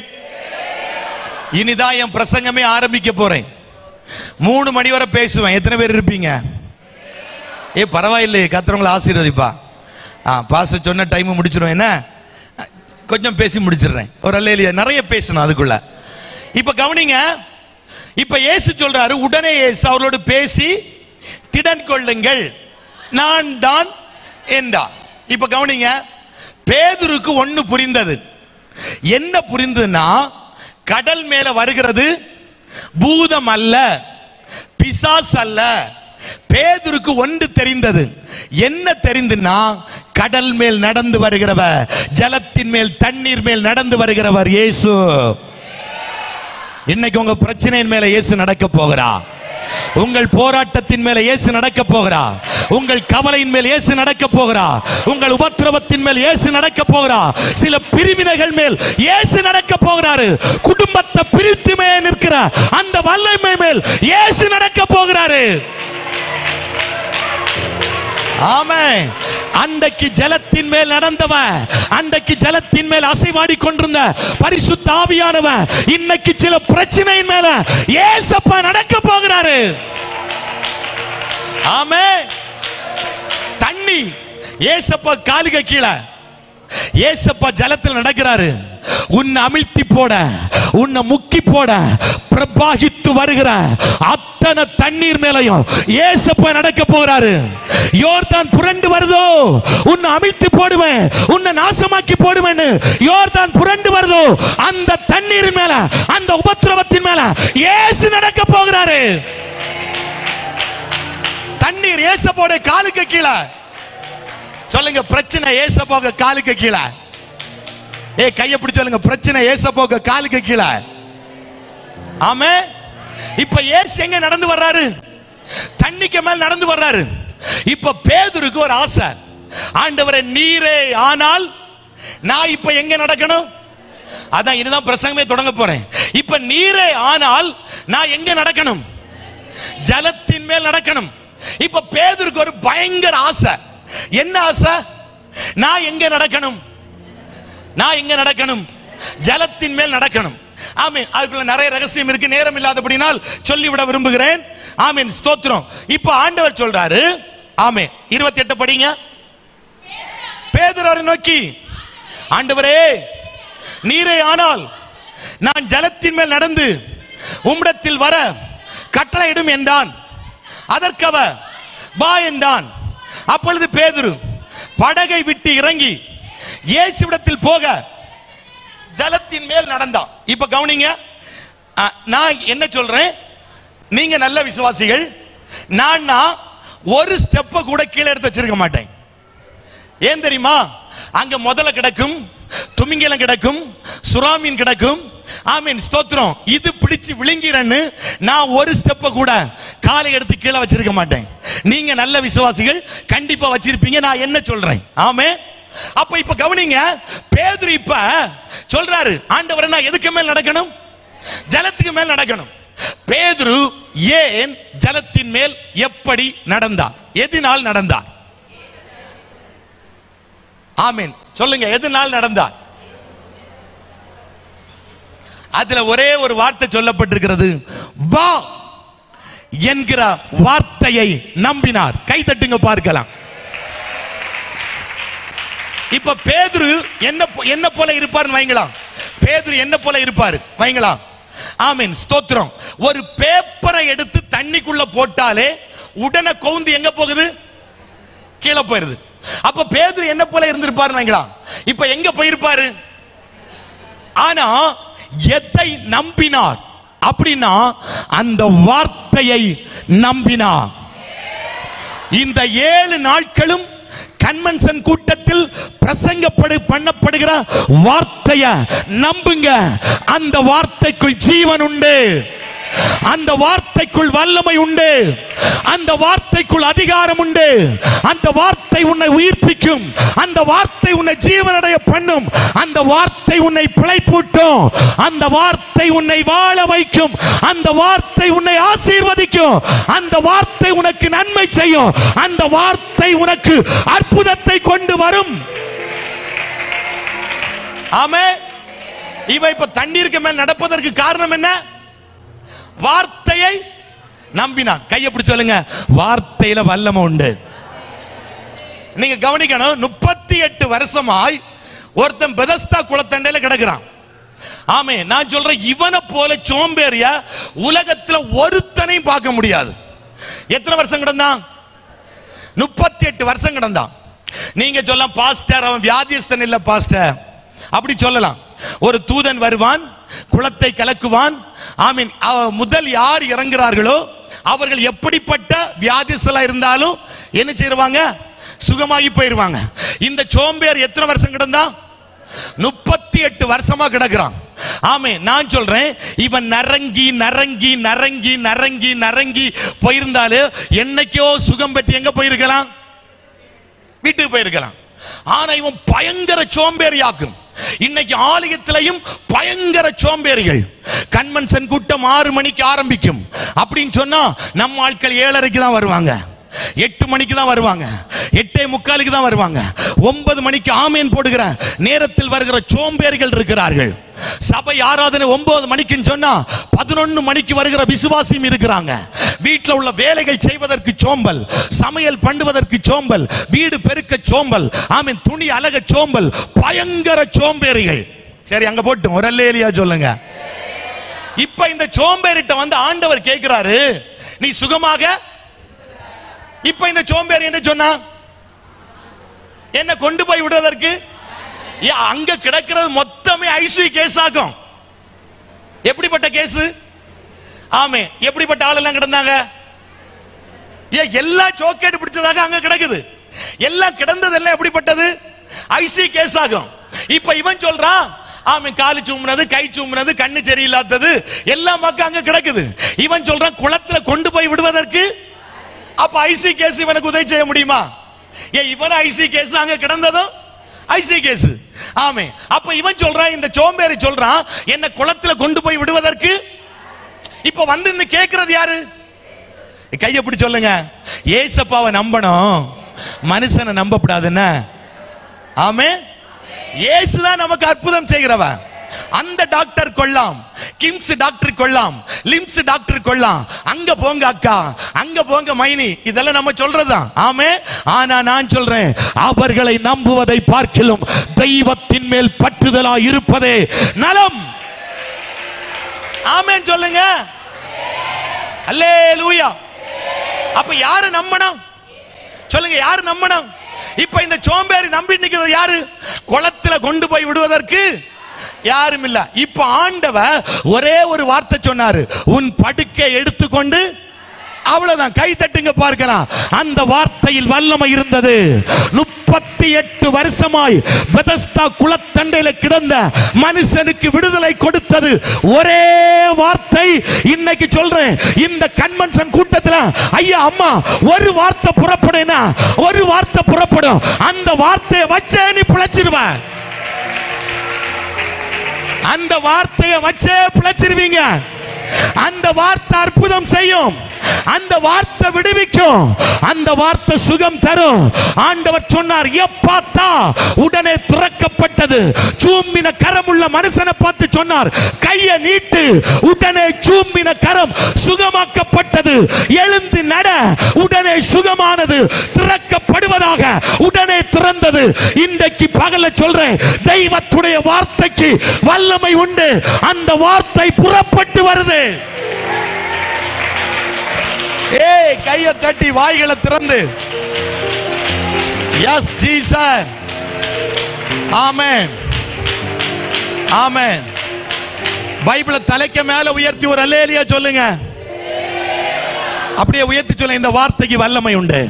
இனிதான் என் பிரசங்கமே ஆரம்பிக்க போறேன். 3 மணி வரை பேசுவேன். எத்தனை பேர் இருப்பீங்க? பரவாயில்லையே, கர்த்தர் ஆசீர்வதிப்பா. பாச சொன்ன டைம் முடிச்சிருவேன். என்ன, கொஞ்சம் பேசி முடிச்சிடுறேன். ஒரு அல்லேலூயா. நிறைய பேசணும் அதுக்குள்ள. இப்ப கவனிங்க, இப்ப இயேசு சொல்றாரு, உடனே இயேசு அவரோடு பேசி, திடன் கொள்ளுங்கள், நான் தான் என்றார். இப்ப கவனிங்க, பேதுருக்கு ஒண்ணு புரிந்தது. என்ன புரிந்ததுன்னா, கடல் மேல வருகிறது பூதம் அல்ல, பிசாசு அல்ல. பேதுருக்கு ஒன்று தெரிந்தது. என்ன தெரிந்துன்னா, கடல் மேல் நடந்து வருகிறவர், ஜலத்தின் மேல், தண்ணீர் மேல் நடந்து வருகிறவர் இயேசு. இன்னைக்கு உங்க பிரச்சனையின் மேல இயேசு நடக்க போகிறா. உங்கள் போராட்டத்தின் மேல இயேசு நடக்க போகிறா. உங்கள் கவலையின் மேல் இயேசு நடக்க போகிறா. உங்கள் உபத்திரவத்தின் மேல் இயேசு நடக்க போகிறா. சில பிரிவினைகள் மேல் இயேசு நடக்க போகிறாரு. குடும்பத்தை பிரித்துமே நிற்கிற அந்த வல்லமை மேல் இயேசு நடக்க போகிறாரு. ஆமென். அன்றைக்கு ஜலத்தின் மேல் நடந்தவன், அன்றைக்கு ஜலத்தின் மேல் அசைவாடி கொண்டிருந்த பரிசுத்த ஆவியானவன், இன்னைக்கு சில பிரச்சனையின் மேல இயேசப்பா நடக்க போகிறாரு. ஆமென். தண்ணி இயேசப்பா காலுக்கு கீழே, இயேசப்பா ஜலத்தில் நடக்கிறாரு. உன்னை அமிழ்த்தி போட, உன்னை முக்கி போட பிரபாகித்து வருகிற அத்தனை தண்ணீர் மேலையும் இயேசப்பா நடக்க போகிறாரு. யோர்தான் புரண்டு வருதோ, உன்னை அமிழ்த்தி போடுவேன், உன்னை நாசமாக்கி போடுவேன். யோர்தான் புரண்டு வருதோ, அந்த தண்ணீர் மேல, அந்த உபத்திரவத்தின் மேல இயேசு நடக்க போகிறாரு. தண்ணீர் ஏசப்போட காலுக்கு கீழே. சொல்லுங்க, பிரச்சனை ஏசப்போக காலுக்கு கீழே. கையை பிடிச்சு சொல்லுங்க, பிரச்சனை ஏசப்போக காலுக்கு கீழே. ஆமே. இப்ப ஏசு எங்க நடந்து வர்றாரு? தண்ணிக்கு மேல் நடந்து வர்றாரு. இப்ப பேதுருக்கு ஒரு ஆசை, ஆண்டவரே நீரே ஆனால் நான் இப்ப எங்க நடக்கணும்? அதான் இதுதான் பிரசங்கமே தொடங்க போறேன். இப்ப நீரே ஆனால் நான் எங்க நடக்கணும்? ஜலத்தின் மேல் நடக்கணும். இப்ப பேதுருக்கு ஒரு பயங்கர ஆசை. என்ன ஆசை? நான் எங்க நடக்கணும்? நான் எங்க நடக்கணும்? ஜலத்தின் மேல் நடக்கணும். ஆமென். அதுக்குள்ள நிறைய ரகசியம் இருக்கு, நேரம் இல்லாதபடினால் சொல்லிவிட விரும்புகிறேன். ஆமென், ஸ்தோத்திரம். இப்ப ஆண்டவர் சொல்றாரு, ஆமென், 28 படிங்க. பேதுரு அவரை நோக்கி, ஆண்டவரே நீரே ஆனால் நான் ஜலத்தின் மேல் நடந்து உம்மிடத்தில் வர கட்டளையிடும் என்றான். அதற்கு அவர் வா என்றான். அப்பொழுது பேதுரு படகை விட்டு இறங்கி இயேசுவிடத்தில் போக ஜலத்தின் மேல் நடந்தான். இப்ப கவனிங்க, நான் என்ன சொல்றேன், நீங்க நல்ல விசுவாசிகள். நான் ஒரு ஸ்டெப்ப கூட கீழே எடுத்து வச்சிருக்க மாட்டேன். ஏன் தெரியுமா? அங்க முதல்ல கிடக்கும், துமிங்கலம் கிடக்கும், சுறாமீன் கிடக்கும். ஆமீன், ஸ்தோத்திரம். இது பிடிச்சு விழுங்கிறன்னு நான் ஒரு ஸ்டெப்ப கூட காலை எடுத்து கீழே வச்சிருக்க மாட்டேன். நீங்க நல்ல விசுவாசிகள், கண்டிப்பா வச்சிருப்பீங்க. நான் என்ன சொல்றேன்? ஆமே. அப்ப இப்ப கவனிங்க, பேதுரு இப்ப சொல்றாரு, ஆண்டவரே நான் எதுக்கு மேல் நடக்கணும்? ஜலத்துக்கு மேல் நடக்கணும். பேதுரு ஏன் ஜலத்தின் மேல் எப்படி நடந்தார்? எதனால் நடந்தார்? ஆமென், சொல்லுங்க, எதனால் நடந்தார்? அதுல ஒரே ஒரு வார்த்தை சொல்லப்பட்டிருக்கிறது, வா என்கிற வார்த்தையை நம்பினார். கை தட்டுங்க பார்க்கலாம். இப்ப பேதுரு என்ன போல இருப்பார் வைங்களாம். பேதுரு என்ன போல இருப்பார் வைங்களாம். ஆமென், ஸ்தோத்திரம். ஒரு பேப்பரை எடுத்து தண்ணிக்குள்ள போட்டாலே உடனே கவுந்து எங்க போகுது? கீழே போயிருது. அப்ப பேதுரு என்ன போல இருந்திருப்பாரு வைங்களாம். இப்ப எங்க போயிருப்பாரு? ஆனா எதை நம்பினார் அப்படின்னா அந்த வார்த்தையை நம்பினார். இந்த 7 நாட்களும் கன்வென்ஷன் கூட்டத்தில் பண்ணப்படுகிற வார்த்தையை நம்புங்க. அந்த வார்த்தைக்குள் ஜீவன் உண்டு, அந்த வார்த்தைக்குள் வல்லமை உண்டு, அந்த வார்த்தைக்குள் அதிகாரம் உண்டு. அந்த வார்த்தை உன்னை உயிர்ப்பிக்கும், அந்த வார்த்தை உன்னை ஜீவனடைய பண்ணும், அந்த வார்த்தை உன்னை பிழைப்பூட்டும், அந்த வார்த்தை உன்னை வாழ வைக்கும், அந்த வார்த்தை உன்னை ஆசீர்வதிக்கும், அந்த வார்த்தை உனக்கு நன்மை செய்யும், அந்த வார்த்தை உனக்கு அற்புதத்தை கொண்டு வரும். ஆமே. இவன் இப்ப தண்ணீருக்கு மேல் நடப்பதற்கு காரணம் என்ன? வார்த்தையை நம்பினான். கையை பிடிச்சு சொல்லுங்க, வார்த்தையில வல்லமை உண்டு. நீங்க கவனிக்கணும், 38 வருஷமாய் ஒருத்தன் பெதஸ்தா குளத்தண்டையில கிடக்குறான். ஆமே, நான் சொல்றேன், இவனை போல சோம்பேறிய உலகத்துல ஒருத்தனையும் பார்க்க முடியாது. எத்தனை வருஷம் கிடந்தான்? 38 வருஷம் கிடந்தான். நீங்க சொல்லலாம், பாஸ்டர் அவன் வியாதிஸ்தன் இல்ல பாஸ்டர், அப்படி சொல்லலாம். ஒரு தூதன் வருவான், குளத்தை கலக்குவான். ஆமீன். முதல் யார் இறங்குறார்களோ அவர்கள் எப்படிப்பட்ட வியாதிஸ்தலா இருந்தாலும் என்ன செய்வாங்க? சுகமாகி போயிருவாங்க. இந்த சோம்பேர் எத்தனை வருஷம் கிடந்தா? 38 வருஷமா கிடக்குறான். ஆமே, நான் சொல்றேன், இவன் நரங்கி நரங்கி நரங்கி நரங்கி நரங்கி போயிருந்தாலே என்னைக்கோ சுகம் பெற்று எங்க போயிருக்கலாம்? வீட்டுக்கு போயிருக்கலாம். ஆனா இவன் பயங்கர சோம்பேறியாக்கும். இன்னைக்கு ஆலயத்திலையும் பயங்கர சோம்பேறிகள். கன்வென்ஷன் கூட்டம் 6 மணிக்கு ஆரம்பிக்கும் அப்படின்னு சொன்னா நம்ம ஆட்கள் 7:30க்கு தான் வருவாங்க, 8 மணிக்கு தான் வருவாங்க, 8:45 தான் வருவாங்க. 9 மணிக்கு ஆமேன் போடுகிற நேரத்தில் வருகிற சோம்பேறிகள் இருக்கிறார்கள். சபை ஆராதனை 9 மணிக்குன்னு சொன்னா 11 மணிக்கு வருகிற விசுவாசியும் இருக்கிறாங்க. வீட்டில் உள்ள வேலைகள் செய்வதற்கு சோம்பல், சமையல் பண்ணுவதற்கு சோம்பல், வீடு பெருக்க சோம்பல், ஆமீன், துணி அழக சோம்பல், பயங்கர சோம்பேறிகள். சரி, அங்க போட்டு ஒரு அல்லேலியா சொல்லுங்க. இப்ப இந்த சோம்பேறிட்ட வந்து ஆண்டவர் கேட்கிறாரு, நீ சுகமாக. இப்ப இந்த சோம்பேறி என்ன சொன்னா? என்ன கொண்டு போய் விடுவதற்கு அங்க கிடக்கிறது மொத்தமே ஐசியூ கேஸ் ஆகும். எப்படிப்பட்ட கேஸ்? ஆமே, எப்படிப்பட்ட ஆள் எல்லாம் கிடந்தாங்க? ஏன் எல்லா சோக்கேட் பிடிச்சதாக அங்க கிடக்குது. எல்லாம் கிடந்ததெல்லாம் எப்படிப்பட்டது? ஐசி கேஸ் ஆகும். இப்ப இவன் சொல்றான், ஆமாம், காலு சூம்பினது, கை சூம்பினது, கண்ணு சரியில்லாதது எல்லாம் அங்க கிடக்குது. இவன் சொல்றான் குளத்துல கொண்டு போய் விடுவதற்கு. அப்ப ஐசி கேஸ் இவனுக்கு உதவி செய்ய முடியுமா? ஏன் இவன் ஐசி கேஸ் அங்க கிடந்ததும் ஐசி கேஸ். ஆமே. அப்ப இவன் சொல்றான், இந்த சோம்பேறி சொல்றான், என்ன குளத்துல கொண்டு போய் விடுவதற்கு. இப்ப வந்து கேட்கிறது யாரு? கையை பிடி சொல்லுங்க. ஏசப்பாவை நம்பணும், மனுஷனை நம்பப்படாதுன்னு. ஆமே. இயேசுதான் நமக்கு அற்புதம் செய்கிறவன். அந்த டாக்டர் கொல்லாம், கிம்ஸ் டாக்டர் கொல்லாம், லிம்ஸ் டாக்டர் கொல்லாம், அங்க போங்க அக்கா, அங்க போங்க மைனி, இதெல்லாம் நம்ம சொல்றதுதான். ஆமே. ஆனா நான் சொல்றேன், அவர்களை நம்புவதை பார்க்கிலும் தெய்வத்தின் மேல் பற்றுதலா இருப்பதே நலம். ஆமென் சொல்லுங்க. அல்லேலூயா. அப்ப யாரு நம்பணும் சொல்லுங்க? யாரு நம்பணும்? இப்ப இந்த சோம்பேறி நம்பி நிக்கிறது யாரு? குளத்துல கொண்டு போய் விடுவதற்கு யாரும் இல்ல. இப்ப ஆண்டவர் ஒரே ஒரு வார்த்தை சொன்னாரு, உன் படுக்கை எடுத்துக்கொண்டு. அவ்வளவுதான். கை தட்டுங்க பார்க்கலாம். அந்த வார்த்தையில் வல்லமை இருந்தது. 38 வருஷமாய் பெதஸ்தா குளத்தண்டையில கிடந்த மனுஷனுக்கு விடுதலை கொடுத்தது ஒரே வார்த்தை. இன்னைக்கு சொல்றேன், இந்த கன்வென்ஷன் கூட்டத்தில் ஐயா அம்மா ஒரு வார்த்தை புறப்படுனா, ஒரு வார்த்தை புறப்படும், அந்த வார்த்தையை வச்சே நீ பிழைச்சிருவேன். அந்த வார்த்தையை வச்சே பிழைச்சிருவீங்க. அந்த வார்த்தை அற்புதம் செய்யும். அந்த வார்த்தை விடுவிக்கும். அந்த வார்த்தை சுகம் தரும். ஆண்டவர் சொன்னார், எப்பத்தா உடனே திறக்கப்பட்டது. சூம்பின கரம் உள்ள மனுஷனை பார்த்து சொன்னார், கையை நீட்டு. உடனே சூம்பின கரம் சுகமாக்கப்பட்டது. எழுந்து நட. உடனே சுகமானது. திறக்கப்படுவதாக உடனே திறந்தது. இன்றைக்கு பகல சொல்றேன், தெய்வத்துடைய வார்த்தைக்கு வல்லமை உண்டு. அந்த வார்த்தை புறப்பட்டு வருது. ஏய், கையை தட்டி வாய்களை திறந்து எஸ் ஜீசஸ். ஆமென், ஆமென். பைபிளை தலைக்கு மேல உயர்த்தி ஒரு அல்லேலூயா சொல்லுங்க. அப்படியே உயர்த்தி சொல்லுங்க. இந்த வார்த்தைக்கு வல்லமை உண்டு.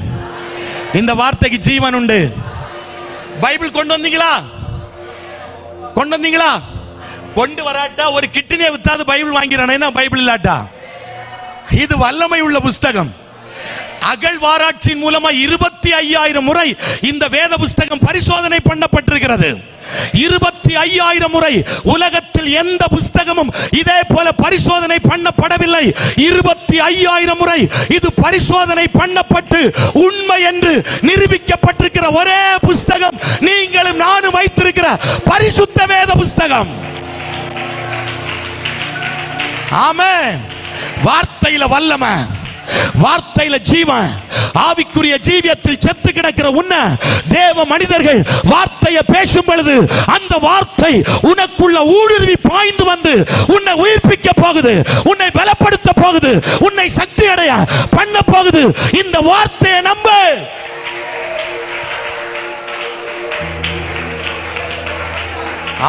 இந்த வார்த்தைக்கு ஜீவன் உண்டு. பைபிள் கொண்டு வந்தீங்களா? கொண்டு வந்தீங்களா? கொண்டு வராட்டா ஒரு கிட்னியை வித்தாது பைபிள் வாங்கிறானே, பைபிள் இல்லாட்டா. இது வல்லமை உள்ள புஸ்தகம். அகழ்வாராய்ச்சியின் மூலமா 25,000 முறை இந்த வேத புஸ்தகம் பரிசோதனை பண்ணப்பட்டிருக்கிறது. 25,000 முறை. உலகத்தில் எந்த புஸ்தகமும் இதே போல பரிசோதனை பண்ணப்படவில்லை. 25,000 முறை இது பரிசோதனை பண்ணப்பட்டு உண்மை என்று நிரூபிக்கப்பட்டிருக்கிற ஒரே புஸ்தகம் நீங்களும் நானும் வைத்திருக்கிற பரிசுத்த வேத புஸ்தகம். ஆமென். வார்த்தையில வல்லமை, வார்த்தையில ஜீவன். ஆவிக்குரிய ஜீவியத்தில் செத்து கிடக்கிற உன்னை தேவ மனிதர்கள் வார்த்தையை பேசும் பொழுது அந்த வார்த்தை உனக்குள்ள ஊடுருவி பாய்ந்து வந்து உன்னை உயிர்ப்பிக்க போகுது, உன்னை பலப்படுத்த போகுது, உன்னை சக்தி அடைய பண்ண போகுது. இந்த வார்த்தையை நம்பு.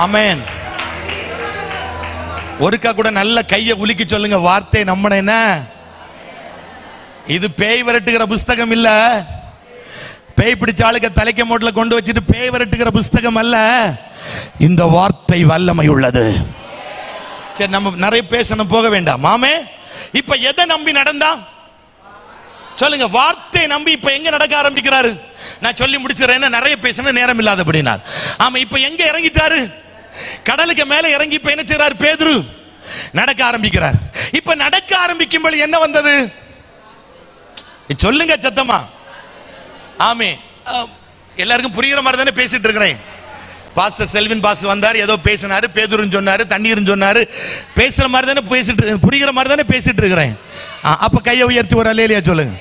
ஆமென். ஒருக்கா கூட நல்ல கையை உலுக்கி சொல்லுங்க, வார்த்தை நம்பினேன்னா. இது பேய் விரட்டுகிற புஸ்தகம் இல்ல. பேய் பிடிச்ச ஆளுக்கு தலைக்க மூட்டில கொண்டு வச்சுட்டு பேய் விரட்டுகிற புஸ்தகம் அல்ல. இந்த வார்த்தை வல்லமை உள்ளது. சரி, நம்ம நிறைய பேசணும், போக வேண்டாம். மாமே, இப்ப எதை நம்பி நடந்தா சொல்லுங்க? வார்த்தை நம்பி இப்ப எங்க நடக்க ஆரம்பிக்கிறாரு? நான் சொல்லி முடிச்சிடறேன், நிறைய பேசணும், நேரம் இல்லாதபடினா. ஆமா, இப்ப எங்க இறங்கிட்டாரு? கடலுக்கு மேல இறங்கி இப்ப என்ன செய்றாரு? பேதுரு நடக்க ஆரம்பிக்கிறார். இப்ப நடக்க ஆரம்பிக்கும் போது என்ன வந்தது சொல்லுங்க சத்தமா. ஆமே, எல்லாருக்கும் புரியுற மாதிரி தானே பேசிட்டு இருக்கிறேன். பாஸ்டர் செல்வின் பாஸ் வந்தார், ஏதோ பேசினாரு, பேதுருன்னு சொன்னாரு, தண்ணீர்னு சொன்னாரு. பேசுற மாதிரி தானே பேசிட்டு, புரியுற மாதிரி தானே பேசிட்டு இருக்கிறேன். அப்ப கையை உயர்த்தி ஒரு அல்லேலூயா சொல்லுங்க.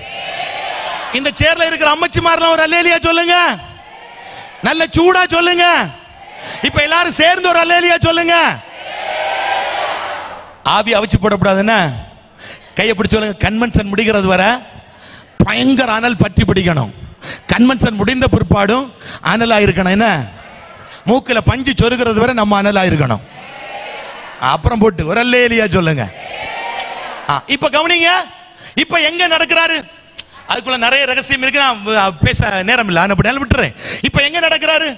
இந்த சேர்ல இருக்கிற அம்மச்சிமாரெல்லாம் ஒரு அல்லேலூயா சொல்லுங்க. நல்ல சூடா சொல்லுங்க. இப்ப எல்லாரும் சேர்ந்து ஒரு அல்லேலூயா சொல்லுங்க. ஆவி அவிச்சு போடக்கூடாதுன்னா கையை பிடிச்சு சொல்லுங்க. கன்வென்ஷன் முடிகிறது வர பயங்கர அனல் பற்றி பிடிக்கணும். கன்வென்ஷன் முடிந்த பிற்பாடும் அனலா இருக்கணும். என்ன, மூக்கில் பஞ்சு சொருகிறது வரை நம்ம அனலா இருக்கணும். அப்புறம் போட்டு ஒரு அல்லேலூயா சொல்லுங்க. இப்ப கவனிங்க. இப்ப எங்க நடக்கிறாரு? அதுக்குள்ள நிறைய ரகசியம் இருக்கு, நான் பேச நேரம் இல்லை, நான் அப்படி விட்டுறேன். இப்ப எங்க நடக்கிறாரு?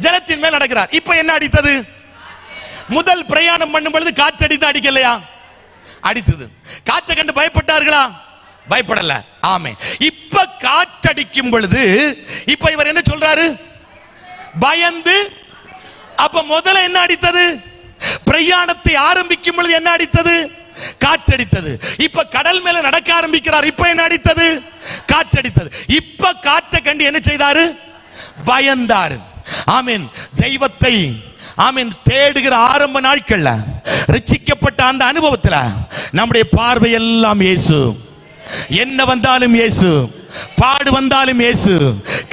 ஜலத்தின் மேல் நடக்கிறார். இப்ப என்ன அடித்தது? முதல் பிரயாணம் பண்ணும் பொழுது காற்றடித்து அடிக்கலையா? அடித்தது. காற்றை கண்டு பயப்பட்டார்களா? பயப்படல. ஆமே. இப்ப காற்றடிக்கும் பொழுது இப்ப இவர் என்ன சொல்றாரு? பயந்து. அப்ப முதல்ல என்ன அடித்தது? பிரயாணத்தை ஆரம்பிக்கும் பொழுது என்ன அடித்தது? காற்றடித்தது. இப்ப கடல் மேல நடக்க ஆரம்பிக்கிறார். இப்ப என்ன அடித்தது? காற்றடித்தது. இப்ப காற்றை கண்டு என்ன செய்தாரு? பயந்தாரு. ஆமீன். தெய்வத்தை ஆமீன் தேடுகிற ஆரம்ப நாட்கள்ல, ரட்சிக்கப்பட்ட அந்த அனுபவத்துல நம்முடைய பார்வை எல்லாம் இயேசு. என்ன வந்தாலும் இயேசு, பாடு வந்தாலும் இயேசு,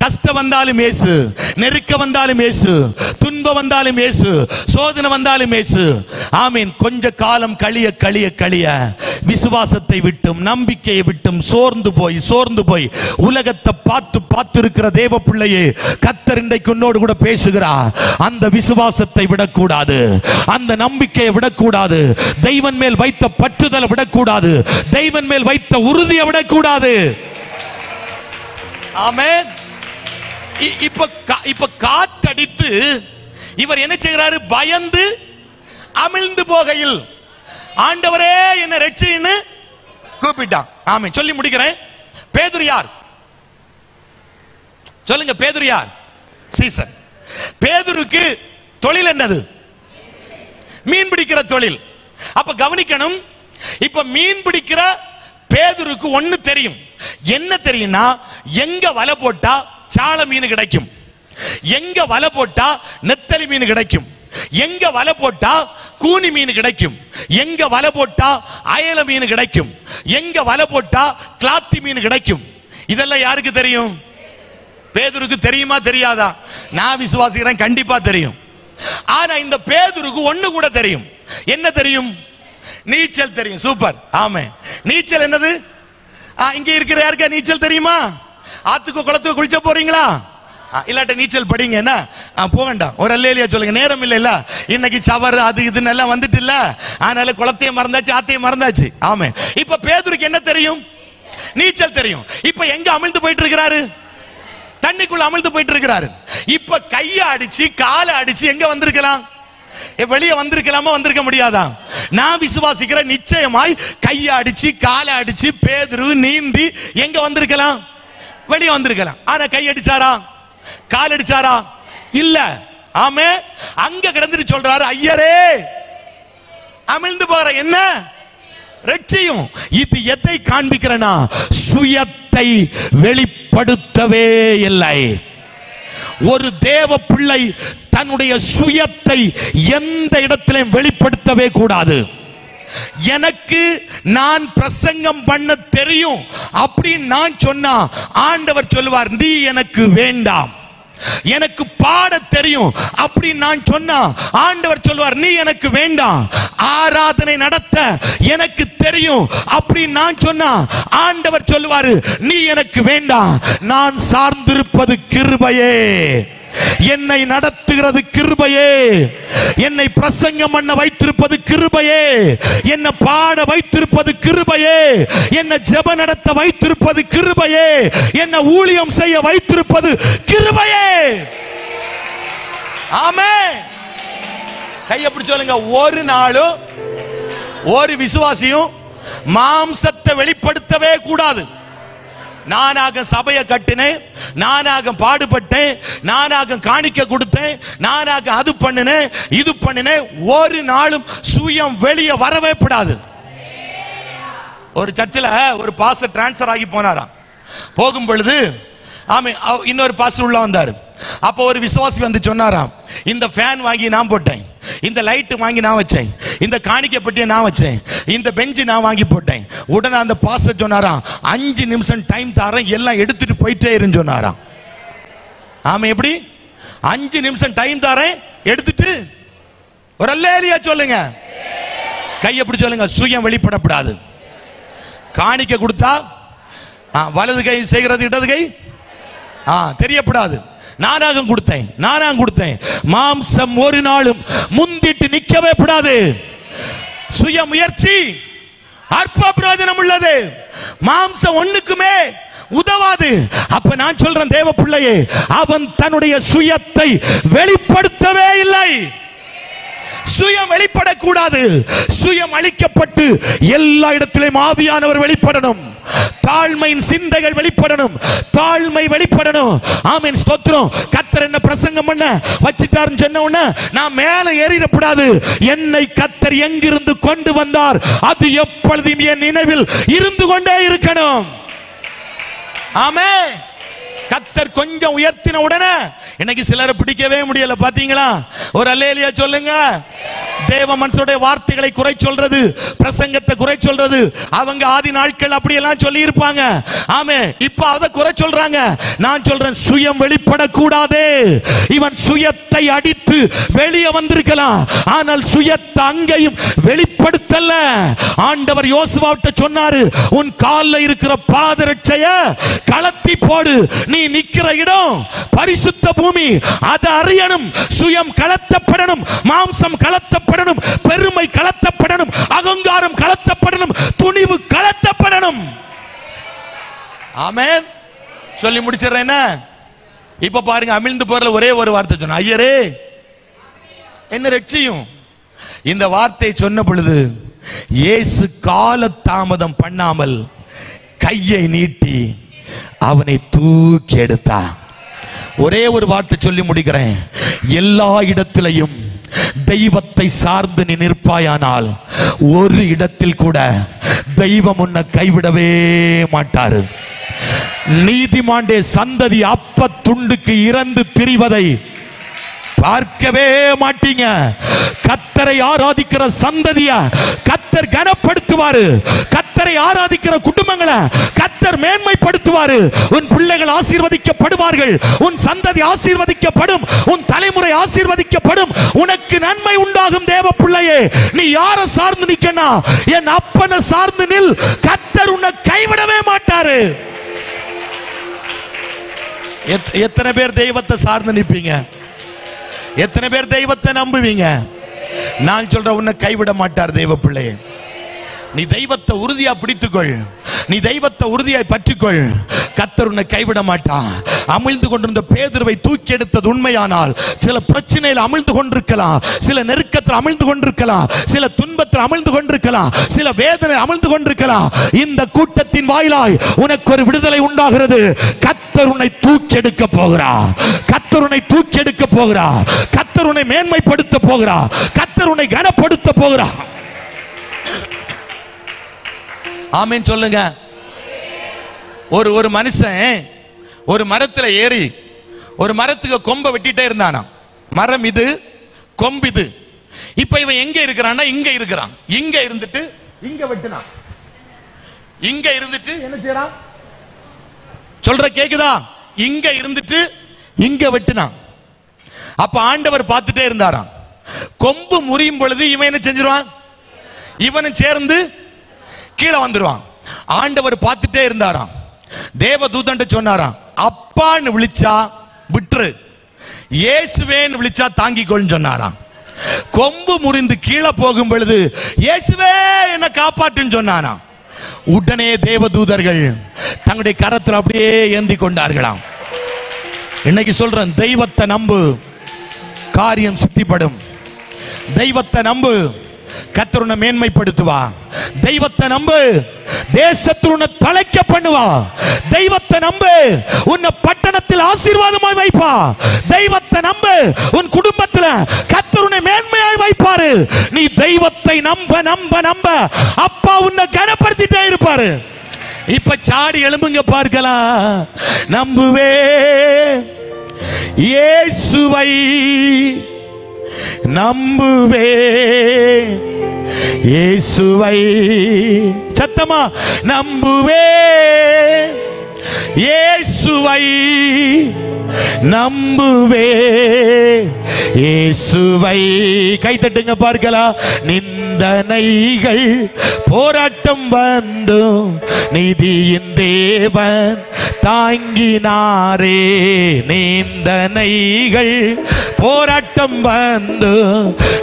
கஷ்டம் வந்தாலும் இயேசு, நெருக்க வந்தாலும் இயேசு, துன்பம் வந்தாலும் இயேசு, சோதனை வந்தாலும் இயேசு. ஆமீன். கொஞ்ச காலம் கழிய கழிய கழிய விசுவாசத்தை விட்டும் நம்பிக்கையை விட்டும் சோர்ந்து போய் உலகத்தை பார்த்து இருக்கிற தேவ பிள்ளையே, கர்த்தர் இன்றைக்கு உன்னோடு கூட பேசுகிறார். அந்த விசுவாசத்தை விடக்கூடாது, அந்த நம்பிக்கையை விடக்கூடாது, தெய்வன் மேல் வைத்த பற்றுதலை விடக்கூடாது, தெய்வன் மேல் வைத்த உறுதியை விடக்கூடாது. ஆமென். இப்ப காற்றடித்து இவர் என்ன செய்கிறாரு? பயந்து அமிழ்ந்து போகையில் ஆண்டவரே என்ன ரட்சின்னு கூப்பிட்டான். ஆமென். சொல்லி முடிக்கிறேன். பேதுரு யார்? சொல்லுங்க. பேதுரு யார்? சீசன். பேதுருக்கு தொழில் என்னது? மீன் பிடிக்கிற தொழில். அப்ப கவனிக்கணும். இப்ப மீன் பிடிக்கிற பேதுருக்கு ஒண்ணு தெரியும். என்ன தெரியும்னா, எங்க வலை போட்டா சால மீன் கிடைக்கும், எங்க வலை போட்டா நெத்தலி மீன் கிடைக்கும், எங்க வலை போட்டா கூனி மீன் கிடைக்கும், எங்க வலை போட்டா அயல மீன் கிடைக்கும், எங்க வலை போட்டா கிளாத்தி மீன் கிடைக்கும். இதெல்லாம் யாருக்கு தெரியும்? பேதுருக்கு தெரியுமா தெரியாதா? நான் விசுவாசிக்கிறேன், கண்டிப்பா தெரியும். ஆனா இந்த பேதுருக்கு ஒண்ணு கூட தெரியும். என்ன தெரியும்? நீச்சல் தெரியும். சூப்பர். ஆமே. நீச்சல் என்னது? இங்க இருக்கிற யாருக்கா நீச்சல் தெரியுமா? ஆத்துக்கு குளத்துக்கு குளிச்ச போறீங்களா? இல்லாட்ட நீச்சல் படிங்க. என்ன போகண்டா, ஒரு அல்லேலியா சொல்லுங்க. நேரம் இல்ல இல்ல, இன்னைக்கு சவர் அது இதுன்னு எல்லாம் வந்துட்டு இல்ல, அதனால குளத்தையும் மறந்தாச்சு, ஆத்தையும் மறந்தாச்சு. ஆமே. இப்ப பேதுருக்கு என்ன தெரியும்? நீச்சல் தெரியும். இப்ப எங்க அமிழ்ந்து போயிட்டு இருக்கிறாரு? தண்ணிக்குள்ள அமிழ்ந்து போயிட்டு இருக்கிறாரு. இப்ப கைய அடிச்சு காலை அடிச்சு எங்க வந்திருக்கலாம்? வெளியே வந்திருக்கலாமா? வந்திருக்க முடியாதா? நான் விசுவாசிக்கிற நிச்சயமாய் கையை அடிச்சு காலை அடிச்சு பேதுரு நீந்தி எங்க வந்திருக்கலாம்? வெளியே வந்திருக்கலாம். ஆனா கை அடிச்சாரா? கால் அடிச்சாரா? இல்ல. ஆமே. அங்க கிடந்துட்டு சொல்றாரு, ஐயரே அமிழ்ந்து போற என்ன ரட்சியும். இது எதை காண்பிக்கிறனா? சுயத்தை வெளிப்படுத்தவே இல்லை. ஒரு தேவ பிள்ளை தன்னுடைய சுயத்தை எந்த இடத்திலும் வெளிப்படுத்தவே கூடாது. எனக்கு நான் பிரசங்கம் பண்ண தெரியும் அப்படின்னு நான் சொன்னா ஆண்டவர் சொல்லுவார், நீ எனக்கு வேண்டாம். எனக்கு பாட தெரியும் அப்படின்னு நான் சொன்னா ஆண்டவர் சொல்லுவார், நீ எனக்கு வேண்டாம். ஆராதனை நடத்த எனக்கு தெரியும் அப்படின்னு நான் சொன்னா ஆண்டவர் சொல்லுவாரு, நீ எனக்கு வேண்டாம். நான் சார்ந்திருப்பது கிருபையே, என்னை நடத்துகிறது கிருபையே, என்னை பிரசங்கம் பண்ண வைத்திருப்பது கிருபையே, என்னை பாட வைத்திருப்பது கிருபையே, என்னை ஜெப நடத்த வைத்திருப்பது கிருபையே, என்னை ஊழியம் செய்ய வைத்திருப்பது கிருபையே. ஆமென். கையை பிடிச்சு சொல்லுங்க. ஒரு நாளும் ஒரு விசுவாசியும் மாம்சத்தை வெளிப்படுத்தவே கூடாது. நானாக சபையை கட்டினேன், நானாக பாடுபட்டேன், நானாக காணிக்க கொடுத்தேன், நானாக அது பண்ணினேன் இது பண்ணினேன், ஒரு நாளும் சுயம் வெளியே வரவே கூடாது. ஒரு சர்ச்சில் ஒரு பாஸ்டர் டிரான்ஸ்ஃபர் ஆகி போனாராம். போகும் பொழுது ஆமே இன்னொரு பாஸ்டர் உள்ள வந்தார். அப்போ ஒரு விசுவாசி வந்து சொன்னாராம், இந்த ஃபேன் வாங்கி நான் போட்டேன், இந்த லைட் வாங்கி நான் வச்சேன், இந்த காணிக்கை பெட்டியை நான் வச்சேன், இந்த பெஞ்சு நான் வாங்கி போட்டேன். உடனே அந்த பாஸ்டர் சொன்னாராம், 5 நிமிஷம் டைம் தரேன், எல்லாம் எடுத்துட்டு போயிட்டே இருந்து சொன்னாராம். ஆமா. எப்படி 5 நிமிஷம் டைம் தரேன், எடுத்துட்டு ஒரு அல்லேலியா சொல்லுங்க. கையை எப்படி சொல்லுங்க. சுயம் வெளிப்படப்படாது. காணிக்க கொடுத்தா வலது கை செய்கிறது இடது கை தெரியப்படாது. நானாக கொடுத்தேன். மாம்சம் ஒரு நாளும் முந்திட்டு நிக்கவே கூடாது. சுய முயற்சி அற்ப பிரயோஜனம் உள்ளது. மாம்சம் ஒண்ணுக்குமே உதவாது. அப்ப நான் சொல்றேன் தேவ பிள்ளையே, அவன் தன்னுடைய சுயத்தை வெளிப்படுத்தவே இல்லை. சுயம் வெளிப்படக்கூடாது. சுயம் அளிக்கப்பட்டு எல்லா இடத்திலும் ஆவியானவர் வெளிப்படணும். தாழ்மையின் சிந்தைகள் வெளிப்படணும். தாழ்மை வெளிப்படணும். ஆமென், ஸ்தோத்திரம். கர்த்தர் என்ன பிரசங்கம் பண்ண வச்சிட்டாருன்னு சொன்ன உடனே நான் மேலே ஏறிடக்கூடாது. என்னை கர்த்தர் எங்கிருந்து கொண்டு வந்தார் அது எப்பொழுதும் என் நினைவில் இருந்து கொண்டே இருக்கணும். ஆமென். கர்த்தர் கொஞ்சம் உயர்த்தின உடனே இன்னைக்கு சிலரை பிடிக்கவே முடியல. பாத்தீங்களா? ஒரு அல்லேலியா சொல்லுங்க. தேவ மனுஷனுடைய வார்த்தைகளை குறை சொல்றது, பிரசங்கத்தை குறை சொல்றது, அவங்க ஆதி நாட்கள் அப்படி எல்லாம் சொல்லி இருப்பாங்க. ஆமே, இப்ப அத குறை சொல்றாங்க. நான் சொல்றேன் சுயம் வெளிப்படக்கூடாது. இவன் சுயத்தை அடித்து வெளியே வந்திருக்கலாம், ஆனால் சுயத்தை அங்கேயும் வெளிப்படுத்தல. ஆண்டவர் யோசுவாவிட்ட சொன்னாரு, உன் கால்ல இருக்கிற பாதரட்சைய கலத்தி போடு. நீ நிக்கிற இடம் பரிசுத்த பூமி, அதை அறியணும். சுயம் கலத்தப்படணும், மாம்சம் கலத்தப்படணும், பெருமை கலத்தப்படணும், அகங்காரம் கலத்தப்படணும், துணிவு கலத்தப்படணும். ஆமென். சொல்லி முடிச்சிடுறேன். இப்ப பாருங்க, அமிழ்ந்து போற ஒரே ஒரு வார்த்தை சொன்ன, ஐயரே என்ன ரட்சியும். இந்த வார்த்தை சொன்ன பொழுது இயேசு கால தாமதம் பண்ணாமல் கையை நீட்டி அவனை தூக்கி எடுத்தான். ஒரே ஒரு வார்த்தை சொல்லி முடிக்கிறேன். எல்லா இடத்திலையும் தெய்வத்தை சார்ந்து நீ நிற்பாயானால் ஒரு இடத்தில் கூட தெய்வம் உன்னை கைவிடவே மாட்டாரு. நீதிமாண்டே சந்ததி அப்ப துண்டுக்கு இறந்து திரிவதை பார்க்கவே மாட்டீங்க. கர்த்தரை ஆராதிக்கிற சந்ததிய கர்த்தர் கனப்படுத்துவாரு. கர்த்தரை ஆராதிக்கிற குடும்பங்களை கர்த்தர் மேன்மைப்படுத்துவாரு. உன் பிள்ளைகள் ஆசீர்வதிக்கப்படுவார்கள், உன் சந்ததி ஆசீர்வதிக்கப்படும், உன் தலைமுறை ஆசீர்வதிக்கப்படும், உனக்கு நன்மை உண்டாகும். தேவ பிள்ளையே, நீ யாரை சார்ந்து நிக்கணும்? என் அப்பனை சார்ந்து நில். கர்த்தர் உன்னை கைவிடவே மாட்டாரு. எத்தனை பேர் தெய்வத்தை சார்ந்து நிப்பீங்க? எத்தனை பேர் தெய்வத்தை நம்புவீங்க? நான் சொல்ற உன்னை கைவிட மாட்டார் தேவ பிள்ளையே. நீ தெய்வத்தை உறுதியா பிடித்துக்கொள். நீ தெய்வத்தை உறுதியாய் பற்றிக்கொள். கர்த்தர் உன்னை கைவிட மாட்டான். அமிழ்ந்து கொண்டிருந்த பேதுருவை தூக்கி எடுத்தது உண்மையானால் சில பிரச்சனையில் அமிழ்ந்து கொண்டிருக்கலாம், சில நெருக்கத்தில் அமிழ்ந்து கொண்டிருக்கலாம், சில துன்பத்தில் அமிழ்ந்து கொண்டிருக்கலாம், சில வேதனை அமிழ்ந்து கொண்டிருக்கலாம். இந்த கூட்டத்தின் வாயிலாய் உனக்கு ஒரு விடுதலை உண்டாகிறது. கர்த்தர் உன்னை தூக்கி எடுக்க போகிறார். கர்த்தர் உன்னை தூக்கி எடுக்க போகிறார். கர்த்தர் உன்னை மேன்மைப்படுத்த போகிறார். கர்த்தர் உன்னை கனப்படுத்த போகிறார். ஆமென் சொல்லுங்க. ஒரு மனுஷன் ஒரு மரத்துல ஏறி ஒரு மரத்துக்கு கொம்பை வெட்டிட்டே இருந்தானா. மரம் இது, கொம்பு இது. இப்ப இவன் எங்க இருக்கிறான்னா இங்க இருக்கிறான். இங்க இருந்துட்டு இங்க வெட்டினான். இங்க இருந்துட்டு என்ன செய்யறான்? சொல்ற கேக்குதா? இங்க இருந்துட்டு இங்க வெட்டினான். அப்ப ஆண்டவர் பார்த்துட்டே இருந்தாராம். கொம்பு முறியும் பொழுது இவன் என்ன செஞ்சிருவான்? இவனும் சேர்ந்து கீழே வந்துருவான். ஆண்டவர் பார்த்துட்டே இருந்தாராம். தேவ தூதன்ட்ட சொன்னாராம், அப்பான்னு விழிச்சா விட்டுரு, இயேசுவேன்னு விழிச்சா தாங்கிக்கொள்னு சொன்னாராம். கொம்பு முறிந்து கீழே போகும் பொழுது இயேசுவே என்ன காப்பாற்றுன்னு சொன்னாராம். உடனே தேவதூதர்கள் தங்களுடைய கரத்தில் அப்படியே ஏந்தி கொண்டார்களாம். இன்னைக்கு சொல்றேன், தெய்வத்தை நம்பு, காரியம் சித்திப்படும். தெய்வத்தை நம்பு, கர்த்தர் உன்னை மேன்மைப்படுத்துவா. தெய்வத்தை நம்பு, தேசத்தில் உன்னை தழைக்க பண்ணுவா. தெய்வத்தை நம்பு, உன்னை பட்டணத்தில் ஆசீர்வாதமாய் வைப்பா. தெய்வத்தை நம்பு, உன் குடும்பத்தில் கர்த்தர் உன்னை மேன்மையாய் வைப்பாரு. நீ தெய்வத்தை நம்ப நம்ப நம்ப அப்பா உன்னை கனப்படுத்திட்டே இருப்பாரு. இப்ப சாடி எழும்புங்க பார்க்கலாம். நம்புவே இயேசுவை, நம்புவே இயேசுவை, சத்தமா நம்புவே இயேசுவை, நம்புவே இயேசுவை. கை தட்டுங்க பார்க்கலாம். நிந்தனைகள் போராட்டம் வந்தும் நீதியின் தேவன் தாங்கினாரே. நிந்தனைகள் போராட்டம் வந்து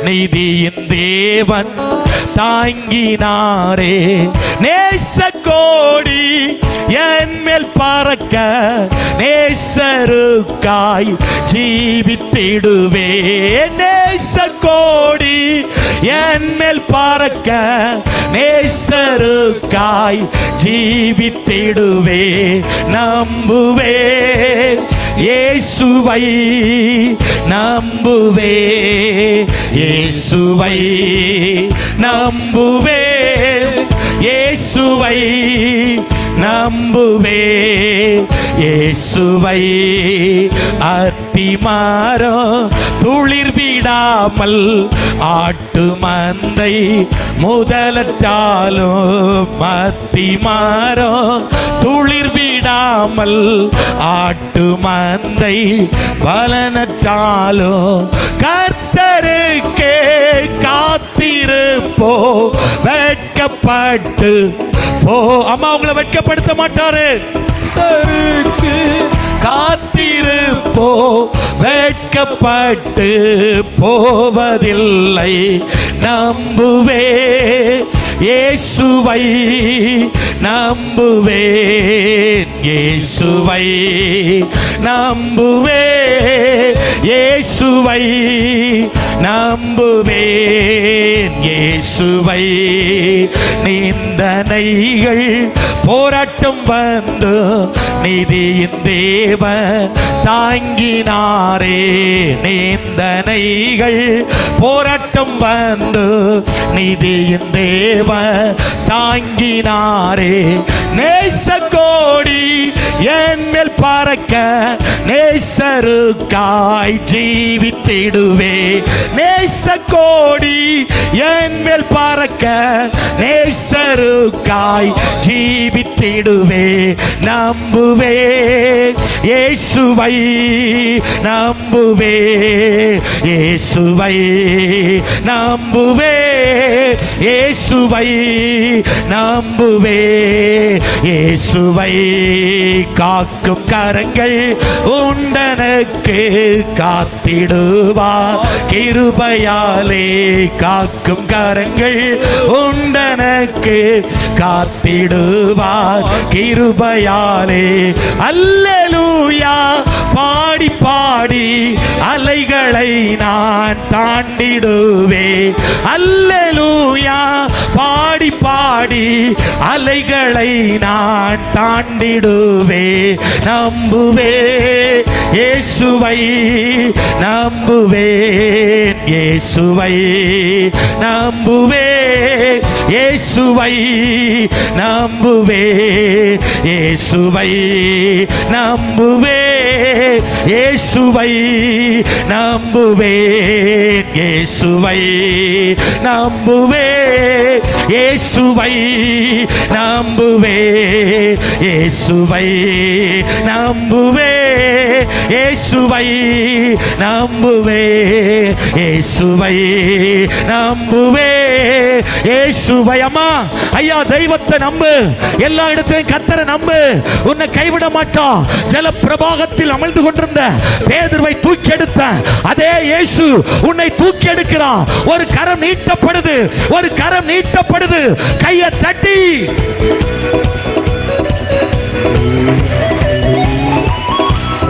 நீதியின் தேவன் தாங்கினாரே. நேச கோடி என் மேல் பறக்க நேசருக்காய் ஜீவித்திடுவே. நேச கோடி என் மேல் பறக்க நேசருக்காய் ஜீவித்திடுவே. நம்புவே இயேசுவை, நம்புவே இயேசுவை, நம்புவே இயேசுவை, நம்புவே இயேசுவை. அத்திமரம் துளிர் விடாமல் ஆட்டு மந்தை முதலற்றாலும், அத்திமரம் துளிர் விடாமல் ஆட்டு மந்தை பலனற்றாலும், கர்த்தருக்கே காத்திருப்போ வெட்கப்பட்டு போ. அம்மா உங்களை வெட்கப்படுத்த மாட்டாரு. கர்த்தருக்கு காத்திருப்போ வெட்கப்பட்டு போவதில்லை. நம்புவே இயேசுவை, நம்புவே இயேசுவை, நம்புவே இயேசுவை, நம்புவே இயேசுவை. நிந்தனைகள் போராட்டம் வந்து நீதியின் தேவ தாங்கினாரே. நிந்தனைகள் போராட்டம் வந்து நீதியின் தேவ தாங்கினாரே. நேச கோடி என் மேல் பறக்க நேசருக்காய் ஜீவித்திடுவே. நேச கோடி என் மேல் பறக்க நேசருக்காய் ஜீவித்திடுவே. நம்புவே இயேசுவை, நம்புவே இயேசுவை, நம்புவே இயேசுவை, நம்புவே இயேசுவை. காக்கும் கரங்கள் உண்டனக்கு காத்திடுவார் கிருபையாலே. காக்கும் கரங்கள் உண்டனக்கு காத்திடுவார் கிருபையாலே. அல்லேலூயா பாடி பாடி அலைகளை நான் தாண்டிடுவே. அல்லேலூயா பாடி பாடி அலைகளை நான் தாண்டிடுவே. நம்புவே இயேசுவை, நம்புவே இயேசுவை, நம்புவே இயேசுவை, நம்புவே இயேசுவை, நம்புவே இயேசுவை, நம்புவே இயேசுவை, நம்புவே இயேசுவை, நம்புவே இயேசுவை, நம்புவே இயேசுவை, நம்புவே இயேசுவை, நம்புவே இயேசுவை. அம்மா ஐயா தெய்வத்தை நம்பு, எல்லா இடத்திலும் கர்த்தரை நம்பு, உன்னை கைவிட மாட்டான். ஜல பிரபாகத்தில் அமர்ந்து கொண்டிருந்த பேதுருவை தூக்கி எடுத்த அதே இயேசு உன்னை தூக்கி எடுக்கிறான். ஒரு கரம் நீட்டப்படுது, ஒரு கரம் நீட்டப்படுது. கையை தட்டி